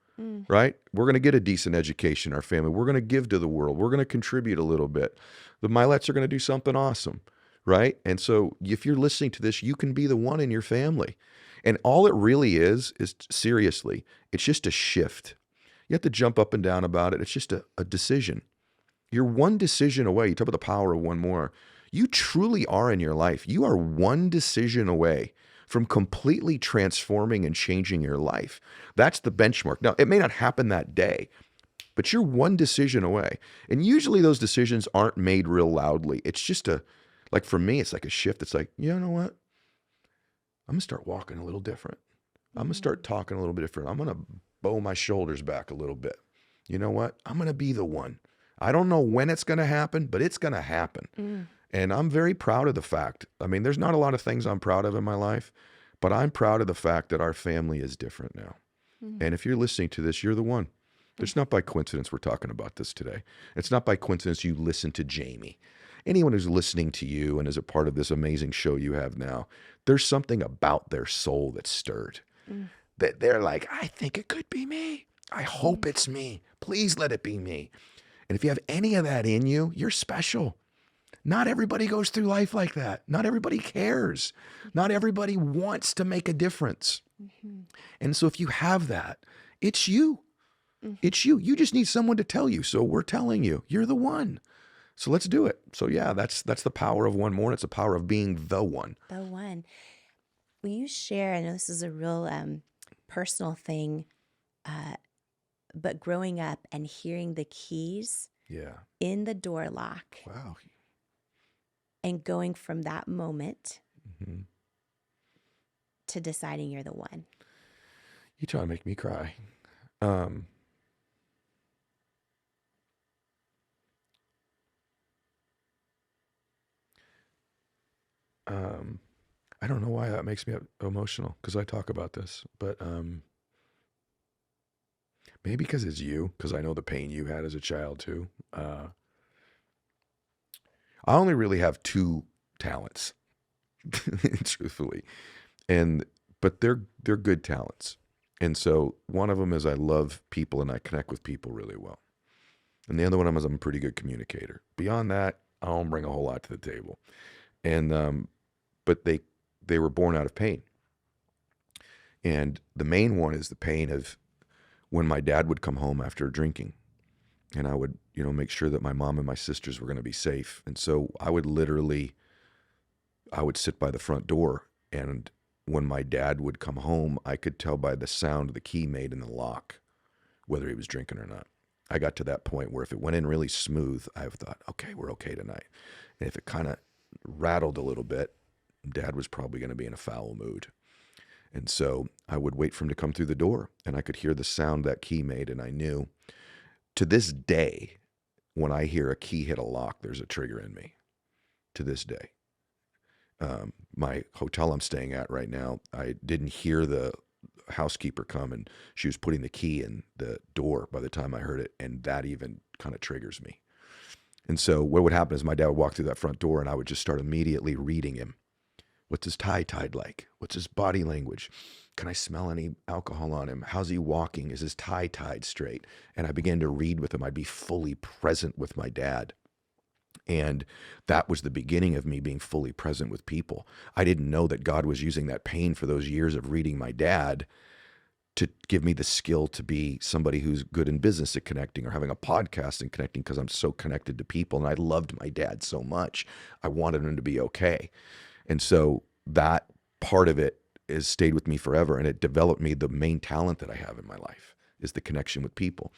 [SPEAKER 2] Right? We're going to get a decent education in our family. We're going to give to the world. We're going to contribute a little bit. The Myletts are going to do something awesome, right? And so if you're listening to this, you can be the one in your family. And all it really is seriously, it's just a shift. You have to jump up and down about it. It's just a decision. You're one decision away. You talk about the power of one more. You truly are in your life. You are one decision away from completely transforming and changing your life. That's the benchmark. Now, it may not happen that day, but you're one decision away. And usually those decisions aren't made real loudly. It's just like for me, it's like a shift. It's like, you know what? I'm going to start walking a little different. I'm going to start talking a little bit different. I'm going to bow my shoulders back a little bit. You know what? I'm going to be the one. I don't know when it's going to happen, but it's going to happen. And I'm very proud of the fact. I mean, there's not a lot of things I'm proud of in my life, but I'm proud of the fact that our family is different now. And if you're listening to this, you're the one. It's not by coincidence we're talking about this today. It's not by coincidence you listen to Jamie. Anyone who's listening to you and is a part of this amazing show you have now, there's something about their soul that's stirred. That they're like, I think it could be me. I hope it's me. Please let it be me. And if you have any of that in you, you're special. Not everybody goes through life like that. Not everybody cares. Not everybody wants to make a difference. And so if you have that, it's you. It's you. You just need someone to tell you. So we're telling you, you're the one. So let's do it. So yeah, that's the power of one more. And it's the power of being the one.
[SPEAKER 1] The one. Will you share, I know this is a real personal thing, but growing up and hearing the keys in the door lock.
[SPEAKER 2] Wow.
[SPEAKER 1] And going from that moment to deciding you're the one.
[SPEAKER 2] You trying to make me cry. I don't know why that makes me emotional because I talk about this, but maybe because it's you, because I know the pain you had as a child too. I only really have two talents, truthfully, but they're good talents. And so one of them is I love people and I connect with people really well. And the other one is I'm a pretty good communicator. Beyond that, I don't bring a whole lot to the table. And but they were born out of pain. And the main one is the pain of when my dad would come home after drinking. And I would, make sure that my mom and my sisters were going to be safe. And so I would sit by the front door. And when my dad would come home, I could tell by the sound the key made in the lock whether he was drinking or not. I got to that point where if it went in really smooth, I thought, okay, we're okay tonight. And if it kind of rattled a little bit, Dad was probably going to be in a foul mood. And so I would wait for him to come through the door, and I could hear the sound that key made, and I knew to this day, when I hear a key hit a lock, there's a trigger in me. To this day. My hotel I'm staying at right now, I didn't hear the housekeeper come, and she was putting the key in the door by the time I heard it, and that even kind of triggers me. And so what would happen is my dad would walk through that front door, and I would just start immediately reading him. What's his tie tied like? What's his body language? Can I smell any alcohol on him? How's he walking? Is his tie tied straight? And I began to read with him. I'd be fully present with my dad. And that was the beginning of me being fully present with people. I didn't know that God was using that pain for those years of reading my dad to give me the skill to be somebody who's good in business at connecting or having a podcast and connecting, because I'm so connected to people. And I loved my dad so much. I wanted him to be okay. And so that part of it has stayed with me forever. And it developed me the main talent that I have in my life is the connection with people.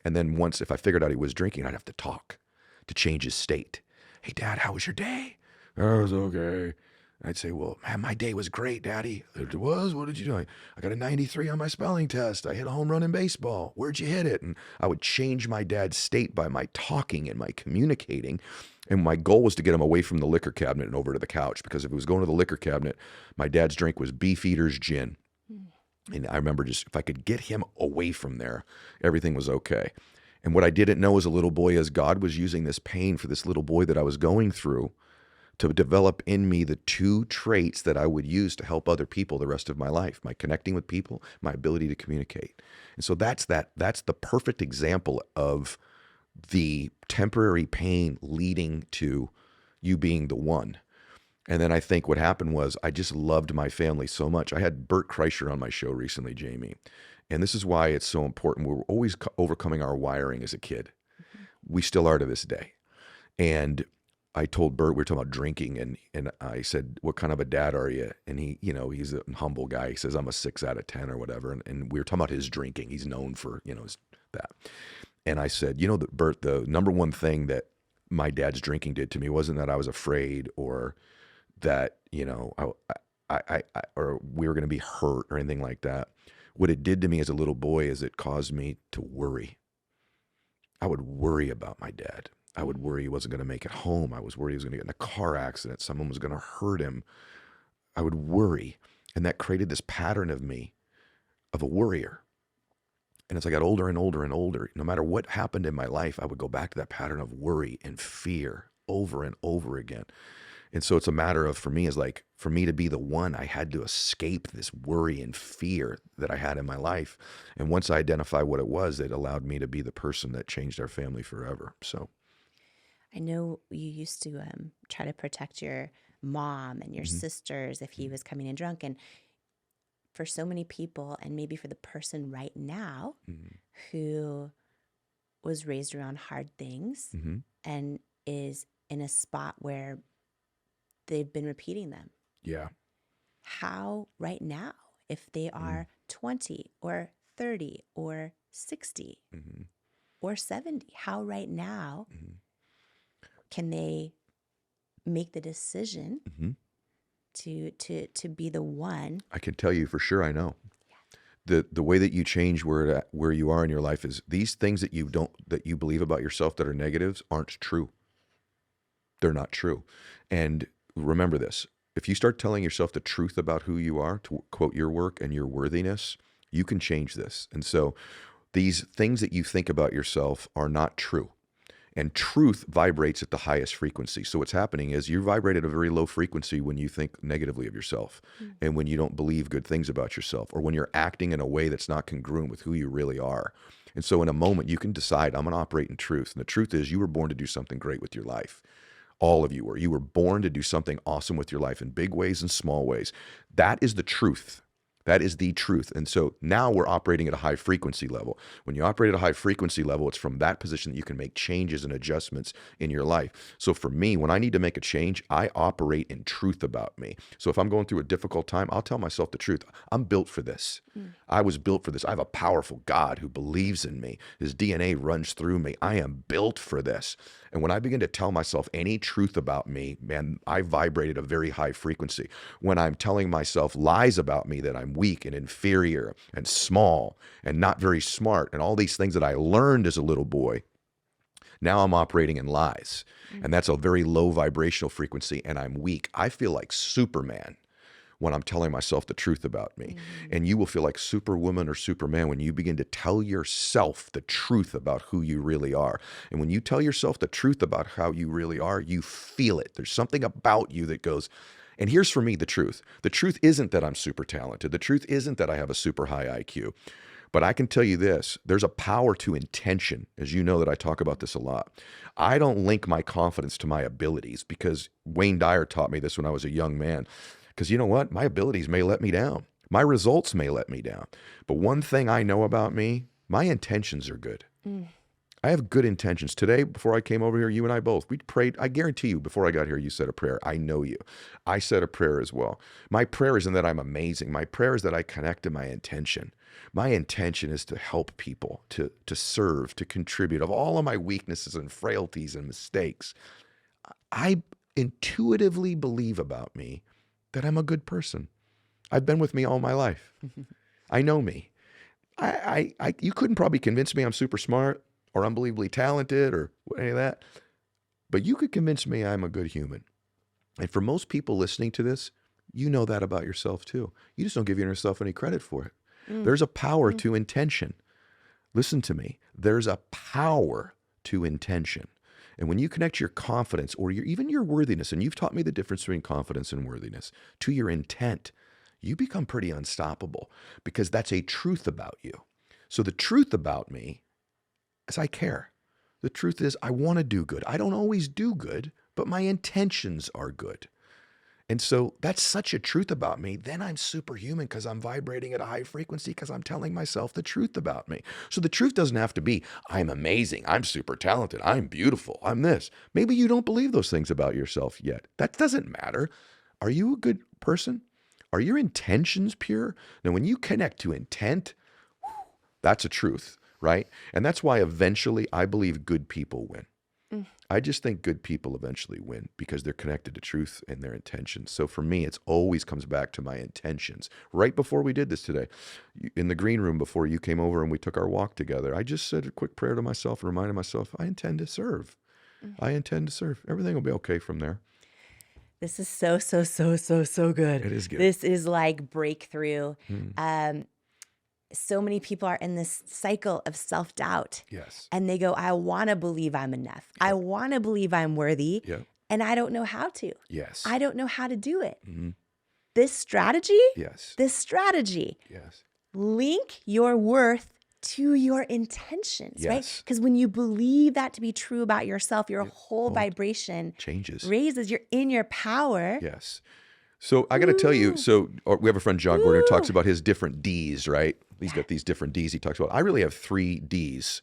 [SPEAKER 2] And then once, if I figured out he was drinking, I'd have to talk to change his state. Hey, Dad, how was your day? Oh, it was okay. I'd say, well, man, my day was great, Daddy. It was? What did you do? I got a 93 on my spelling test. I hit a home run in baseball. Where'd you hit it? And I would change my dad's state by my talking and my communicating. And my goal was to get him away from the liquor cabinet and over to the couch, because if he was going to the liquor cabinet, my dad's drink was Beefeater's gin. And I remember just, if I could get him away from there, everything was okay. And what I didn't know as a little boy is God was using this pain for this little boy that I was going through to develop in me the two traits that I would use to help other people the rest of my life: my connecting with people, my ability to communicate. And so that's the perfect example of the temporary pain leading to you being the one. And then I think what happened was I just loved my family so much. I had Bert Kreischer on my show recently, Jamie. And this is why it's so important. We're always overcoming our wiring as a kid. We still are to this day. And I told Bert, we were talking about drinking, and I said, what kind of a dad are you? And he, he's a humble guy. He says, I'm a 6 out of 10 or whatever. And we were talking about his drinking. He's known for, that. And I said, Bert, the number one thing that my dad's drinking did to me wasn't that I was afraid or that, I or we were going to be hurt or anything like that. What it did to me as a little boy is it caused me to worry. I would worry about my dad. I would worry he wasn't going to make it home. I was worried he was going to get in a car accident. Someone was going to hurt him. I would worry. And that created this pattern of me, of a worrier. And as I got older and older and older, no matter what happened in my life, I would go back to that pattern of worry and fear over and over again. And so it's a matter of, for me to be the one, I had to escape this worry and fear that I had in my life. And once I identified what it was, it allowed me to be the person that changed our family forever. So
[SPEAKER 1] I know you used to try to protect your mom and your sisters if he was coming in drunk. And for so many people, and maybe for the person right now who was raised around hard things and is in a spot where they've been repeating them.
[SPEAKER 2] Yeah.
[SPEAKER 1] How right now, if they are 20 or 30 or 60 or 70, how right now can they make the decision to be the one?
[SPEAKER 2] I can tell you for sure, I know. The way that you change where you are in your life is these things that you believe about yourself that are negatives aren't true. They're not true. And remember this, if you start telling yourself the truth about who you are, to quote your work and your worthiness, you can change this. And so these things that you think about yourself are not true. And truth vibrates at the highest frequency. So what's happening is you vibrate at a very low frequency when you think negatively of yourself and when you don't believe good things about yourself, or when you're acting in a way that's not congruent with who you really are. And so in a moment, you can decide, I'm going to operate in truth. And the truth is, you were born to do something great with your life. All of you were. You were born to do something awesome with your life in big ways and small ways. That is the truth. That is the truth. And so now we're operating at a high frequency level. When you operate at a high frequency level, it's from that position that you can make changes and adjustments in your life. So for me, when I need to make a change, I operate in truth about me. So if I'm going through a difficult time, I'll tell myself the truth. I'm built for this. I was built for this. I have a powerful God who believes in me. His DNA runs through me. I am built for this. And when I begin to tell myself any truth about me, man, I vibrate at a very high frequency. When I'm telling myself lies about me, that I'm weak and inferior and small and not very smart and all these things that I learned as a little boy, now I'm operating in lies. And that's a very low vibrational frequency, and I'm weak. I feel like Superman when I'm telling myself the truth about me. And you will feel like Superwoman or Superman when you begin to tell yourself the truth about who you really are. And when you tell yourself the truth about how you really are, you feel it. There's something about you that goes, And here's for me the truth. The truth isn't that I'm super talented. The truth isn't that I have a super high IQ. But I can tell you this, there's a power to intention, as you know that I talk about this a lot. I don't link my confidence to my abilities, because Wayne Dyer taught me this when I was a young man. Because you know what? My abilities may let me down. My results may let me down. But one thing I know about me, my intentions are good. I have good intentions. Today, before I came over here, you and I both, we prayed. I guarantee you, before I got here, you said a prayer. I know you. I said a prayer as well. My prayer isn't that I'm amazing. My prayer is that I connect to my intention. My intention is to help people, to serve, to contribute. Of all of my weaknesses and frailties and mistakes, I intuitively believe about me that I'm a good person. I've been with me all my life. I know me. You couldn't probably convince me I'm super smart or unbelievably talented or any of that, but you could convince me I'm a good human. And for most people listening to this, you know that about yourself too. You just don't give yourself any credit for it. There's a power to intention. Listen to me. There's a power to intention. And when you connect your confidence or even your worthiness, and you've taught me the difference between confidence and worthiness, to your intent, you become pretty unstoppable, because that's a truth about you. So the truth about me is I care. The truth is I want to do good. I don't always do good, but my intentions are good. And so that's such a truth about me. Then I'm superhuman because I'm vibrating at a high frequency, because I'm telling myself the truth about me. So the truth doesn't have to be, I'm amazing, I'm super talented, I'm beautiful, I'm this. Maybe you don't believe those things about yourself yet. That doesn't matter. Are you a good person? Are your intentions pure? Now, when you connect to intent, that's a truth, right? And that's why eventually I believe good people win. I just think good people eventually win because they're connected to truth and their intentions. So for me, it's always comes back to my intentions. Right before we did this today, in the green room before you came over and we took our walk together, I just said a quick prayer to myself and reminded myself, I intend to serve. I intend to serve. Everything will be okay from there.
[SPEAKER 1] This is so good.
[SPEAKER 2] It is good.
[SPEAKER 1] This is like breakthrough. So many people are in this cycle of self-doubt.
[SPEAKER 2] Yes.
[SPEAKER 1] And they go, I want to believe I'm enough. I want to believe I'm worthy.
[SPEAKER 2] Yeah.
[SPEAKER 1] And I don't know how to.
[SPEAKER 2] Yes.
[SPEAKER 1] I don't know how to do it.
[SPEAKER 2] Mm-hmm.
[SPEAKER 1] This strategy,
[SPEAKER 2] Yes.
[SPEAKER 1] Yes. Link your worth to your intentions, right?
[SPEAKER 2] Yes.
[SPEAKER 1] Because when you believe that to be true about yourself, your whole vibration
[SPEAKER 2] changes,
[SPEAKER 1] raises. You're in your power.
[SPEAKER 2] Yes. So I got to tell you, we have a friend, John Gordon, who talks about his different Ds, right? He's got these different Ds he talks about. I really have 3 Ds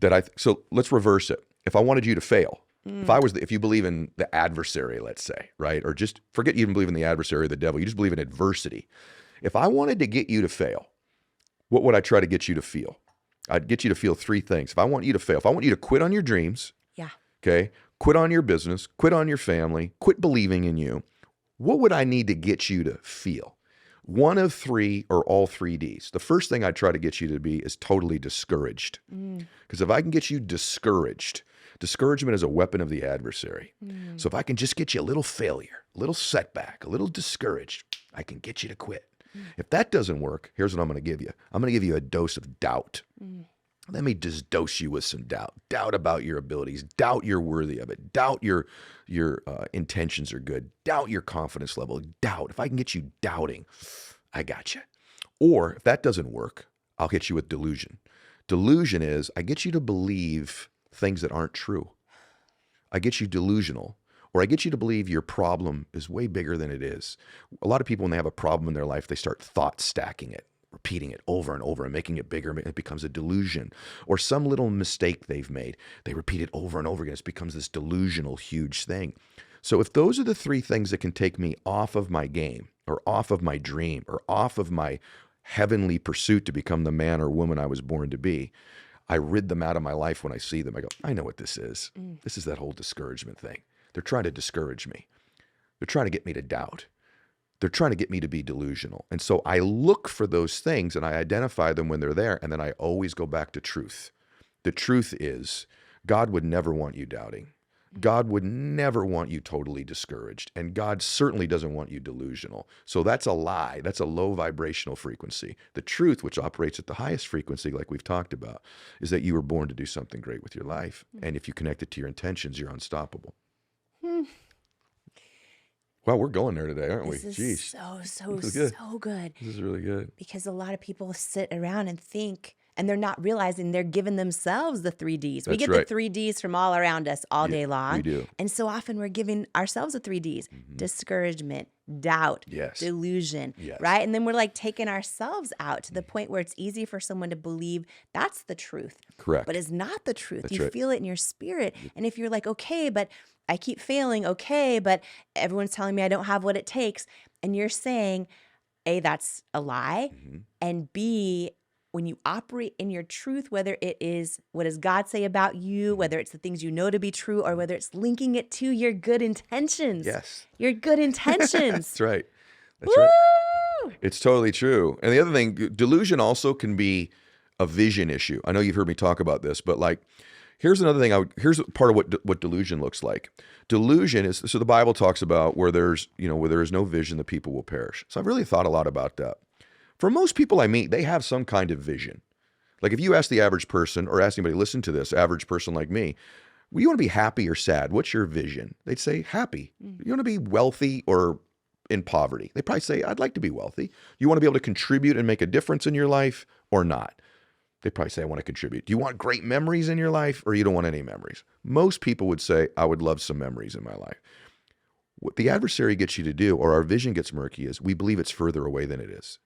[SPEAKER 2] that so let's reverse it. If I wanted you to fail, if you believe in the adversary, let's say, right? Or just forget you even believe in the adversary or the devil. You just believe in adversity. If I wanted to get you to fail, what would I try to get you to feel? I'd get you to feel 3 things. If I want you to fail, if I want you to quit on your dreams, okay, quit on your business, quit on your family, quit believing in you, what would I need to get you to feel? One of 3 or all 3 Ds. The first thing I try to get you to be is totally discouraged. Because if I can get you discouraged, discouragement is a weapon of the adversary. So if I can just get you a little failure, a little setback, a little discouraged, I can get you to quit. If that doesn't work, here's what I'm going to give you. I'm going to give you a dose of doubt. Let me just dose you with some doubt. Doubt about your abilities. Doubt you're worthy of it. Doubt your intentions are good. Doubt your confidence level. Doubt. If I can get you doubting, I got you. Or if that doesn't work, I'll hit you with delusion. Delusion is I get you to believe things that aren't true. I get you delusional. Or I get you to believe your problem is way bigger than it is. A lot of people, when they have a problem in their life, they start thought stacking it, repeating it over and over and making it bigger. It becomes a delusion. Or some little mistake they've made, they repeat it over and over again. It becomes this delusional, huge thing. So if those are the 3 things that can take me off of my game or off of my dream or off of my heavenly pursuit to become the man or woman I was born to be, I rid them out of my life when I see them. I go, I know what this is. This is that whole discouragement thing. They're trying to discourage me. They're trying to get me to doubt. They're trying to get me to be delusional. And so I look for those things and I identify them when they're there. And then I always go back to truth. The truth is God would never want you doubting. God would never want you totally discouraged. And God certainly doesn't want you delusional. So that's a lie. That's a low vibrational frequency. The truth, which operates at the highest frequency, like we've talked about, is that you were born to do something great with your life. And if you connect it to your intentions, you're unstoppable. Wow, we're going there today, aren't we?
[SPEAKER 1] This
[SPEAKER 2] Jeez.
[SPEAKER 1] is so
[SPEAKER 2] This is good.
[SPEAKER 1] good.
[SPEAKER 2] This is really good.
[SPEAKER 1] Because a lot of people sit around and think, and they're not realizing they're giving themselves the 3 Ds. We
[SPEAKER 2] That's
[SPEAKER 1] get
[SPEAKER 2] right.
[SPEAKER 1] the 3 Ds from all around us all day long.
[SPEAKER 2] we do.
[SPEAKER 1] And so often we're giving ourselves the 3 Ds. Discouragement, doubt,
[SPEAKER 2] Yes.
[SPEAKER 1] delusion,
[SPEAKER 2] Yes.
[SPEAKER 1] right? And then we're like taking ourselves out to the point where it's easy for someone to believe that's the truth.
[SPEAKER 2] Correct.
[SPEAKER 1] But it's not the truth.
[SPEAKER 2] That's
[SPEAKER 1] You
[SPEAKER 2] right.
[SPEAKER 1] feel it in your spirit. And if you're like, okay, but I keep failing, okay, but everyone's telling me I don't have what it takes. And you're saying, A, that's a lie. And B, when you operate in your truth, whether it is what does God say about you, whether it's the things you know to be true, or whether it's linking it to your good intentions.
[SPEAKER 2] Yes.
[SPEAKER 1] Your good intentions.
[SPEAKER 2] That's right. That's right.
[SPEAKER 1] Woo!
[SPEAKER 2] It's totally true. And the other thing, delusion also can be a vision issue. I know you've heard me talk about this, but like, here's another thing. Here's part of what delusion looks like. Delusion is, so the Bible talks about where there is no vision, the people will perish. So I've really thought a lot about that. For most people I meet, they have some kind of vision. Like if you ask the average person, or ask anybody, listen to this, average person like me, well, you want to be happy or sad? What's your vision? They'd say happy. You want to be wealthy or in poverty? They probably say, I'd like to be wealthy. You want to be able to contribute and make a difference in your life or not? They probably say, I want to contribute. Do you want great memories in your life, or you don't want any memories? Most people would say, I would love some memories in my life. What the adversary gets you to do, or our vision gets murky, is we believe it's further away than it is.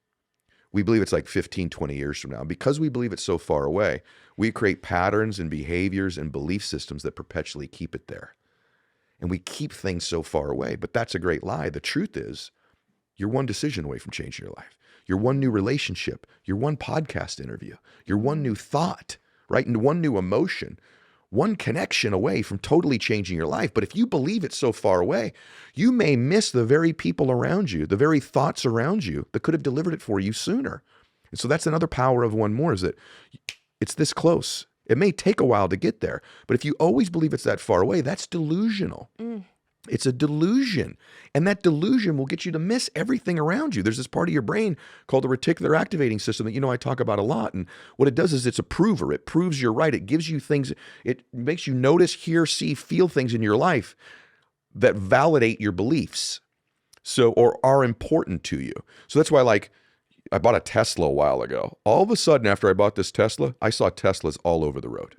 [SPEAKER 2] We believe it's like 15, 20 years from now. Because we believe it's so far away, we create patterns and behaviors and belief systems that perpetually keep it there. And we keep things so far away, but that's a great lie. The truth is, you're one decision away from changing your life. You're one new relationship. You're one podcast interview. You're one new thought, right? And one new emotion, one connection away from totally changing your life. But if you believe it's so far away, you may miss the very people around you, the very thoughts around you that could have delivered it for you sooner. And so that's another power of one more, is that it's this close. It may take a while to get there, but if you always believe it's that far away, that's delusional. It's a delusion. And that delusion will get you to miss everything around you. There's this part of your brain called the reticular activating system that I talk about a lot. And what it does is it's a prover. It proves you're right. It gives you things. It makes you notice, hear, see, feel things in your life that validate your beliefs. Or are important to you. So that's why, like, I bought a Tesla a while ago. All of a sudden, after I bought this Tesla, I saw Teslas all over the road.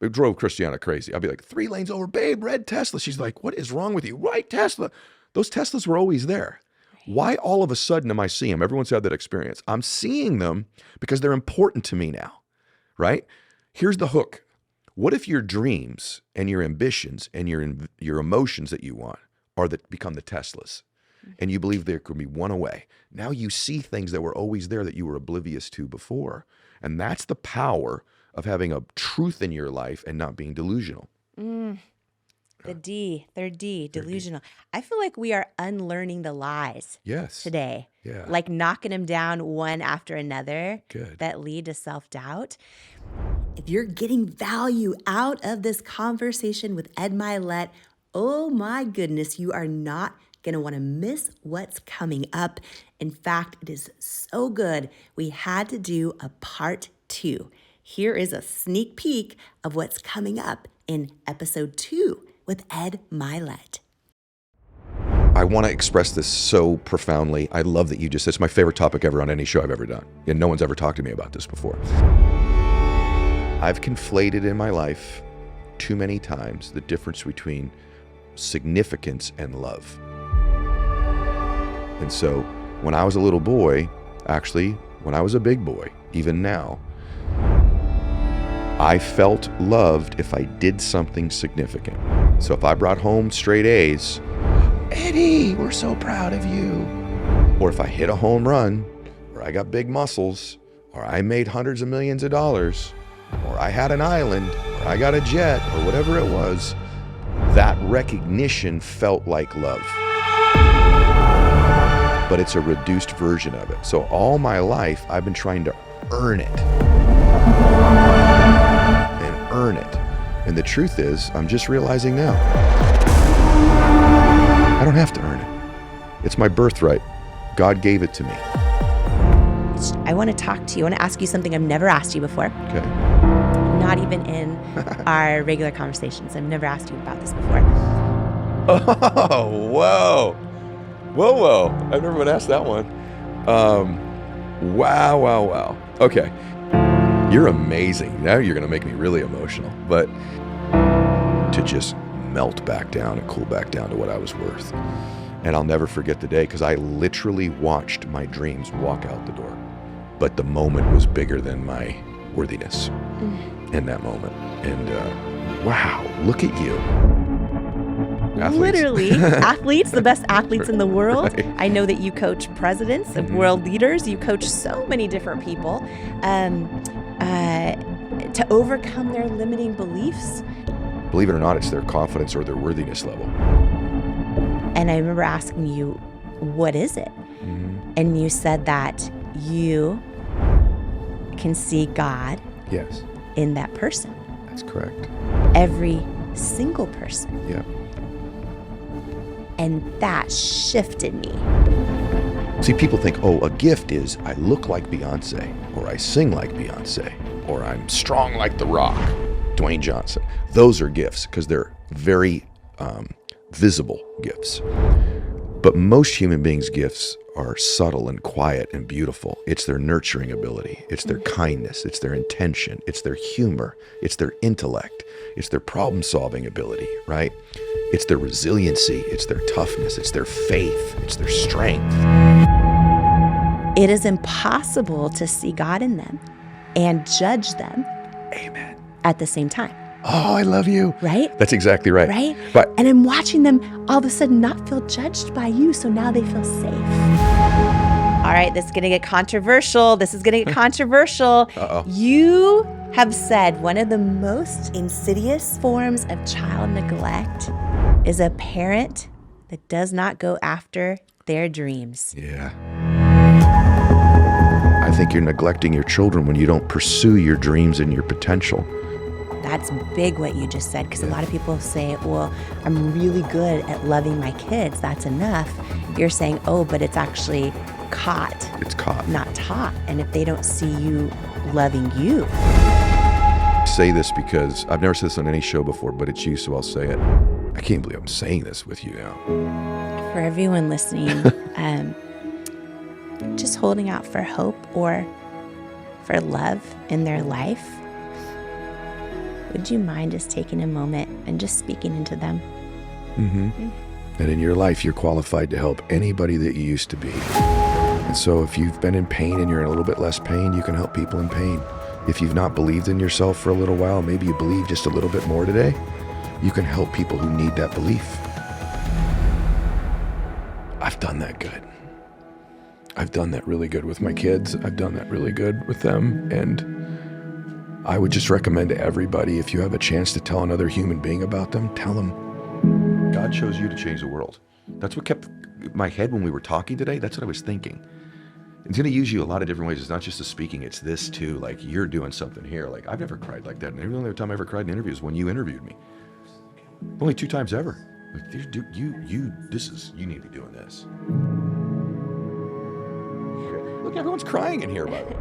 [SPEAKER 2] It drove Christiana crazy. I'd be like, 3 lanes over, babe, red Tesla. She's like, what is wrong with you? Right, Tesla. Those Teslas were always there. Why all of a sudden am I seeing them? Everyone's had that experience. I'm seeing them because they're important to me now, right? Here's the hook. What if your dreams and your ambitions and your emotions that you want become the Teslas? And you believe there could be one away. Now you see things that were always there that you were oblivious to before. And that's the power of having a truth in your life and not being delusional.
[SPEAKER 1] The D, third D, delusional. I feel like we are unlearning the lies today.
[SPEAKER 2] Yeah.
[SPEAKER 1] Like knocking them down one after another.
[SPEAKER 2] Good.
[SPEAKER 1] That lead to self-doubt. If you're getting value out of this conversation with Ed Mylett, oh my goodness, you are not going to want to miss what's coming up. In fact, it is so good, we had to do a part 2. Here is a sneak peek of what's coming up in episode 2 with Ed Mylett.
[SPEAKER 2] I want to express this so profoundly. I love that it's my favorite topic ever on any show I've ever done. And no one's ever talked to me about this before. I've conflated in my life too many times the difference between significance and love. And so when I was a little boy, actually, when I was a big boy, even now, I felt loved if I did something significant. So if I brought home straight A's, Eddie, we're so proud of you. Or if I hit a home run, or I got big muscles, or I made hundreds of millions of dollars, or I had an island, or I got a jet, or whatever it was, that recognition felt like love. But it's a reduced version of it. So all my life, I've been trying to earn it. And earn it. And the truth is, I'm just realizing now, I don't have to earn it. It's my birthright. God gave it to me.
[SPEAKER 1] I want to talk to you. I want to ask you something I've never asked you before.
[SPEAKER 2] Okay.
[SPEAKER 1] Not even in our regular conversations. I've never asked you about this before.
[SPEAKER 2] Oh, whoa. Whoa. I've never been asked that one. Wow. Okay. You're amazing. Now you're going to make me really emotional. But to just melt back down and cool back down to what I was worth. And I'll never forget the day because I literally watched my dreams walk out the door. But the moment was bigger than my worthiness in that moment. And wow, look at you. Athletes.
[SPEAKER 1] Literally, athletes, the best athletes in the world.
[SPEAKER 2] Right.
[SPEAKER 1] I know that you coach presidents of world leaders. You coach so many different people to overcome their limiting beliefs.
[SPEAKER 2] Believe it or not, it's their confidence or their worthiness level.
[SPEAKER 1] And I remember asking you, what is it? And you said that you can see God
[SPEAKER 2] Yes,
[SPEAKER 1] in that person,
[SPEAKER 2] that's correct.
[SPEAKER 1] every single person.
[SPEAKER 2] Yeah.
[SPEAKER 1] And that shifted me.
[SPEAKER 2] See, people think, oh, a gift is I look like Beyonce, or I sing like Beyonce, or I'm strong like The Rock, Dwayne Johnson. Those are gifts because they're very visible gifts. But most human beings' gifts are subtle and quiet and beautiful. It's their nurturing ability. It's their kindness. It's their intention. It's their humor. It's their intellect. It's their problem-solving ability, right? It's their resiliency. It's their toughness. It's their faith. It's their strength.
[SPEAKER 1] It is impossible to see God in them and judge them
[SPEAKER 2] Amen.
[SPEAKER 1] at the same time,
[SPEAKER 2] Oh, I love you.
[SPEAKER 1] right?
[SPEAKER 2] That's exactly right.
[SPEAKER 1] Right?
[SPEAKER 2] Right.
[SPEAKER 1] And I'm watching them all of a sudden not feel judged by you, so now they feel safe. All right, this is going to get controversial.
[SPEAKER 2] Uh-oh.
[SPEAKER 1] You have said one of the most insidious forms of child neglect is a parent that does not go after their dreams.
[SPEAKER 2] Yeah. I think you're neglecting your children when you don't pursue your dreams and your potential.
[SPEAKER 1] That's big what you just said, because a lot of people say, well, I'm really good at loving my kids. That's enough. You're saying, oh, but it's actually caught,
[SPEAKER 2] It's caught.
[SPEAKER 1] not taught. And if they don't see you loving you,
[SPEAKER 2] I say this because I've never said this on any show before, but it's you, so I'll say it. I can't believe I'm saying this with you now.
[SPEAKER 1] for everyone listening, just holding out for hope or for love in their life, would you mind just taking a moment and just speaking into them?
[SPEAKER 2] And in your life, you're qualified to help anybody that you used to be. And so if you've been in pain and you're in a little bit less pain, you can help people in pain. If you've not believed in yourself for a little while, maybe you believe just a little bit more today, you can help people who need that belief. I've done that good. I've done that really good with my kids. I've done that really good with them. And I would just recommend to everybody, if you have a chance to tell another human being about them, tell them. God chose you to change the world. That's what kept my head when we were talking today. That's what I was thinking. It's going to use you a lot of different ways. It's not just the speaking, it's this too. Like, you're doing something here. Like, I've never cried like that. And the only other time I ever cried in interviews was when you interviewed me. Only 2 times ever. Like, dude, you need to be doing this. Look, everyone's crying in here, by the way.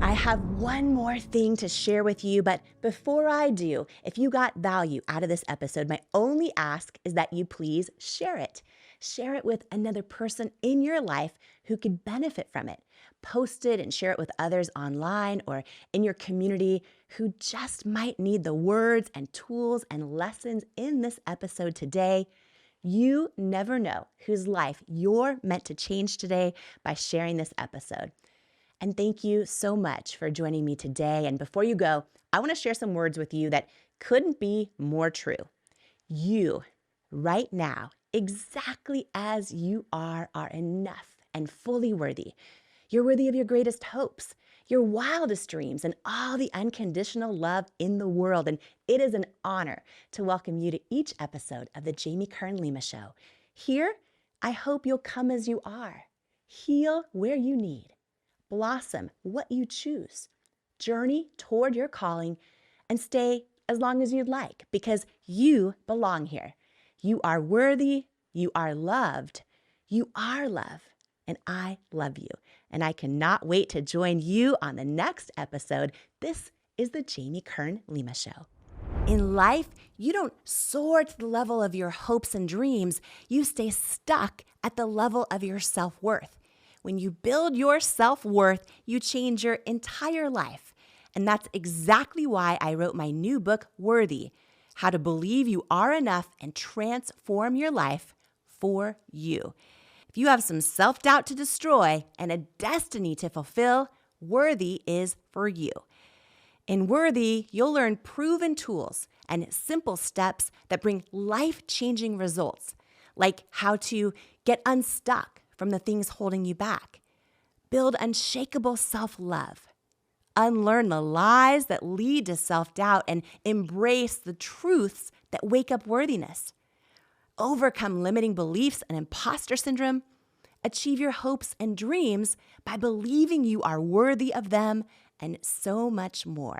[SPEAKER 1] I have one more thing to share with you, but before I do, if you got value out of this episode, my only ask is that you please share it. Share it with another person in your life who could benefit from it. Post it and share it with others online or in your community who just might need the words and tools and lessons in this episode today. You never know whose life you're meant to change today by sharing this episode. And thank you so much for joining me today. And before you go, I want to share some words with you that couldn't be more true. You, right now, exactly as you are enough and fully worthy. You're worthy of your greatest hopes, your wildest dreams, and all the unconditional love in the world. And it is an honor to welcome you to each episode of the Jamie Kern Lima Show. Here, I hope you'll come as you are, heal where you need, blossom what you choose, journey toward your calling, and stay as long as you'd like, because you belong here. You are worthy, you are loved, you are love, and I love you. And I cannot wait to join you on the next episode. This is the Jamie Kern Lima Show. In life, you don't soar to the level of your hopes and dreams. You stay stuck at the level of your self-worth. When you build your self-worth, you change your entire life. And that's exactly why I wrote my new book, Worthy: How to Believe You Are Enough and Transform Your Life for You. If you have some self-doubt to destroy and a destiny to fulfill, Worthy is for you. In Worthy, you'll learn proven tools and simple steps that bring life-changing results, like how to get unstuck from the things holding you back, build unshakable self-love, unlearn the lies that lead to self-doubt, and embrace the truths that wake up worthiness, overcome limiting beliefs and imposter syndrome, achieve your hopes and dreams by believing you are worthy of them, and so much more.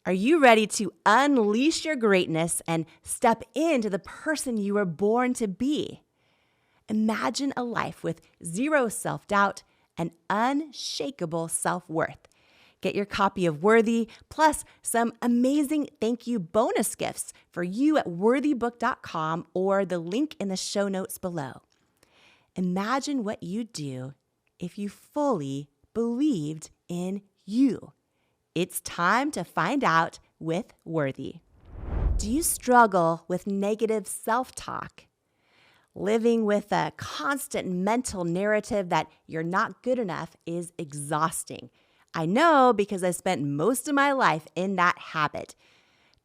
[SPEAKER 1] Are you ready to unleash your greatness and step into the person you were born to be? Imagine a life with zero self-doubt and unshakable self-worth. Get your copy of Worthy, plus some amazing thank you bonus gifts for you at worthybook.com or the link in the show notes below. Imagine what you'd do if you fully believed in you. It's time to find out with Worthy. Do you struggle with negative self-talk? Living with a constant mental narrative that you're not good enough is exhausting. I know because I spent most of my life in that habit.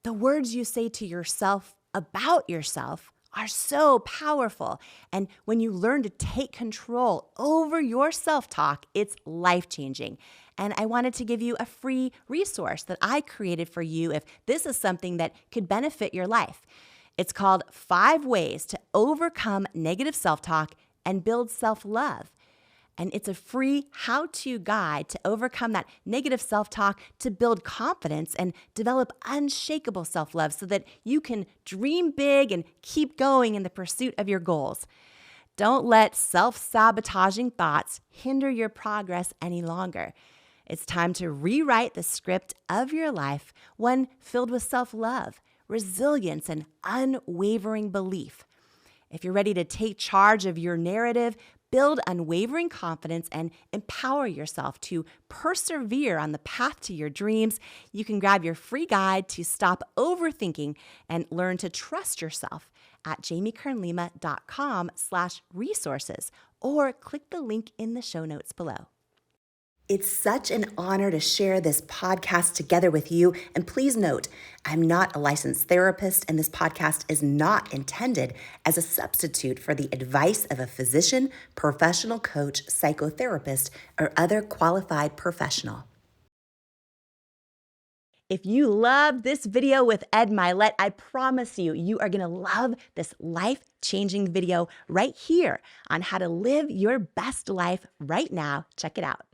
[SPEAKER 1] The words you say to yourself about yourself are so powerful. And when you learn to take control over your self-talk, it's life-changing. And I wanted to give you a free resource that I created for you if this is something that could benefit your life. It's called 5 Ways to Overcome Negative Self-Talk and Build Self-Love. And it's a free how-to guide to overcome that negative self-talk, to build confidence and develop unshakable self-love so that you can dream big and keep going in the pursuit of your goals. Don't let self-sabotaging thoughts hinder your progress any longer. It's time to rewrite the script of your life, one filled with self-love, resilience, and unwavering belief. If you're ready to take charge of your narrative, build unwavering confidence, and empower yourself to persevere on the path to your dreams, you can grab your free guide to stop overthinking and learn to trust yourself at jamiekernlima.com/resources or click the link in the show notes below. It's such an honor to share this podcast together with you. And please note, I'm not a licensed therapist, and this podcast is not intended as a substitute for the advice of a physician, professional coach, psychotherapist, or other qualified professional. If you loved this video with Ed Mylett, I promise you, you are going to love this life-changing video right here on how to live your best life right now. Check it out.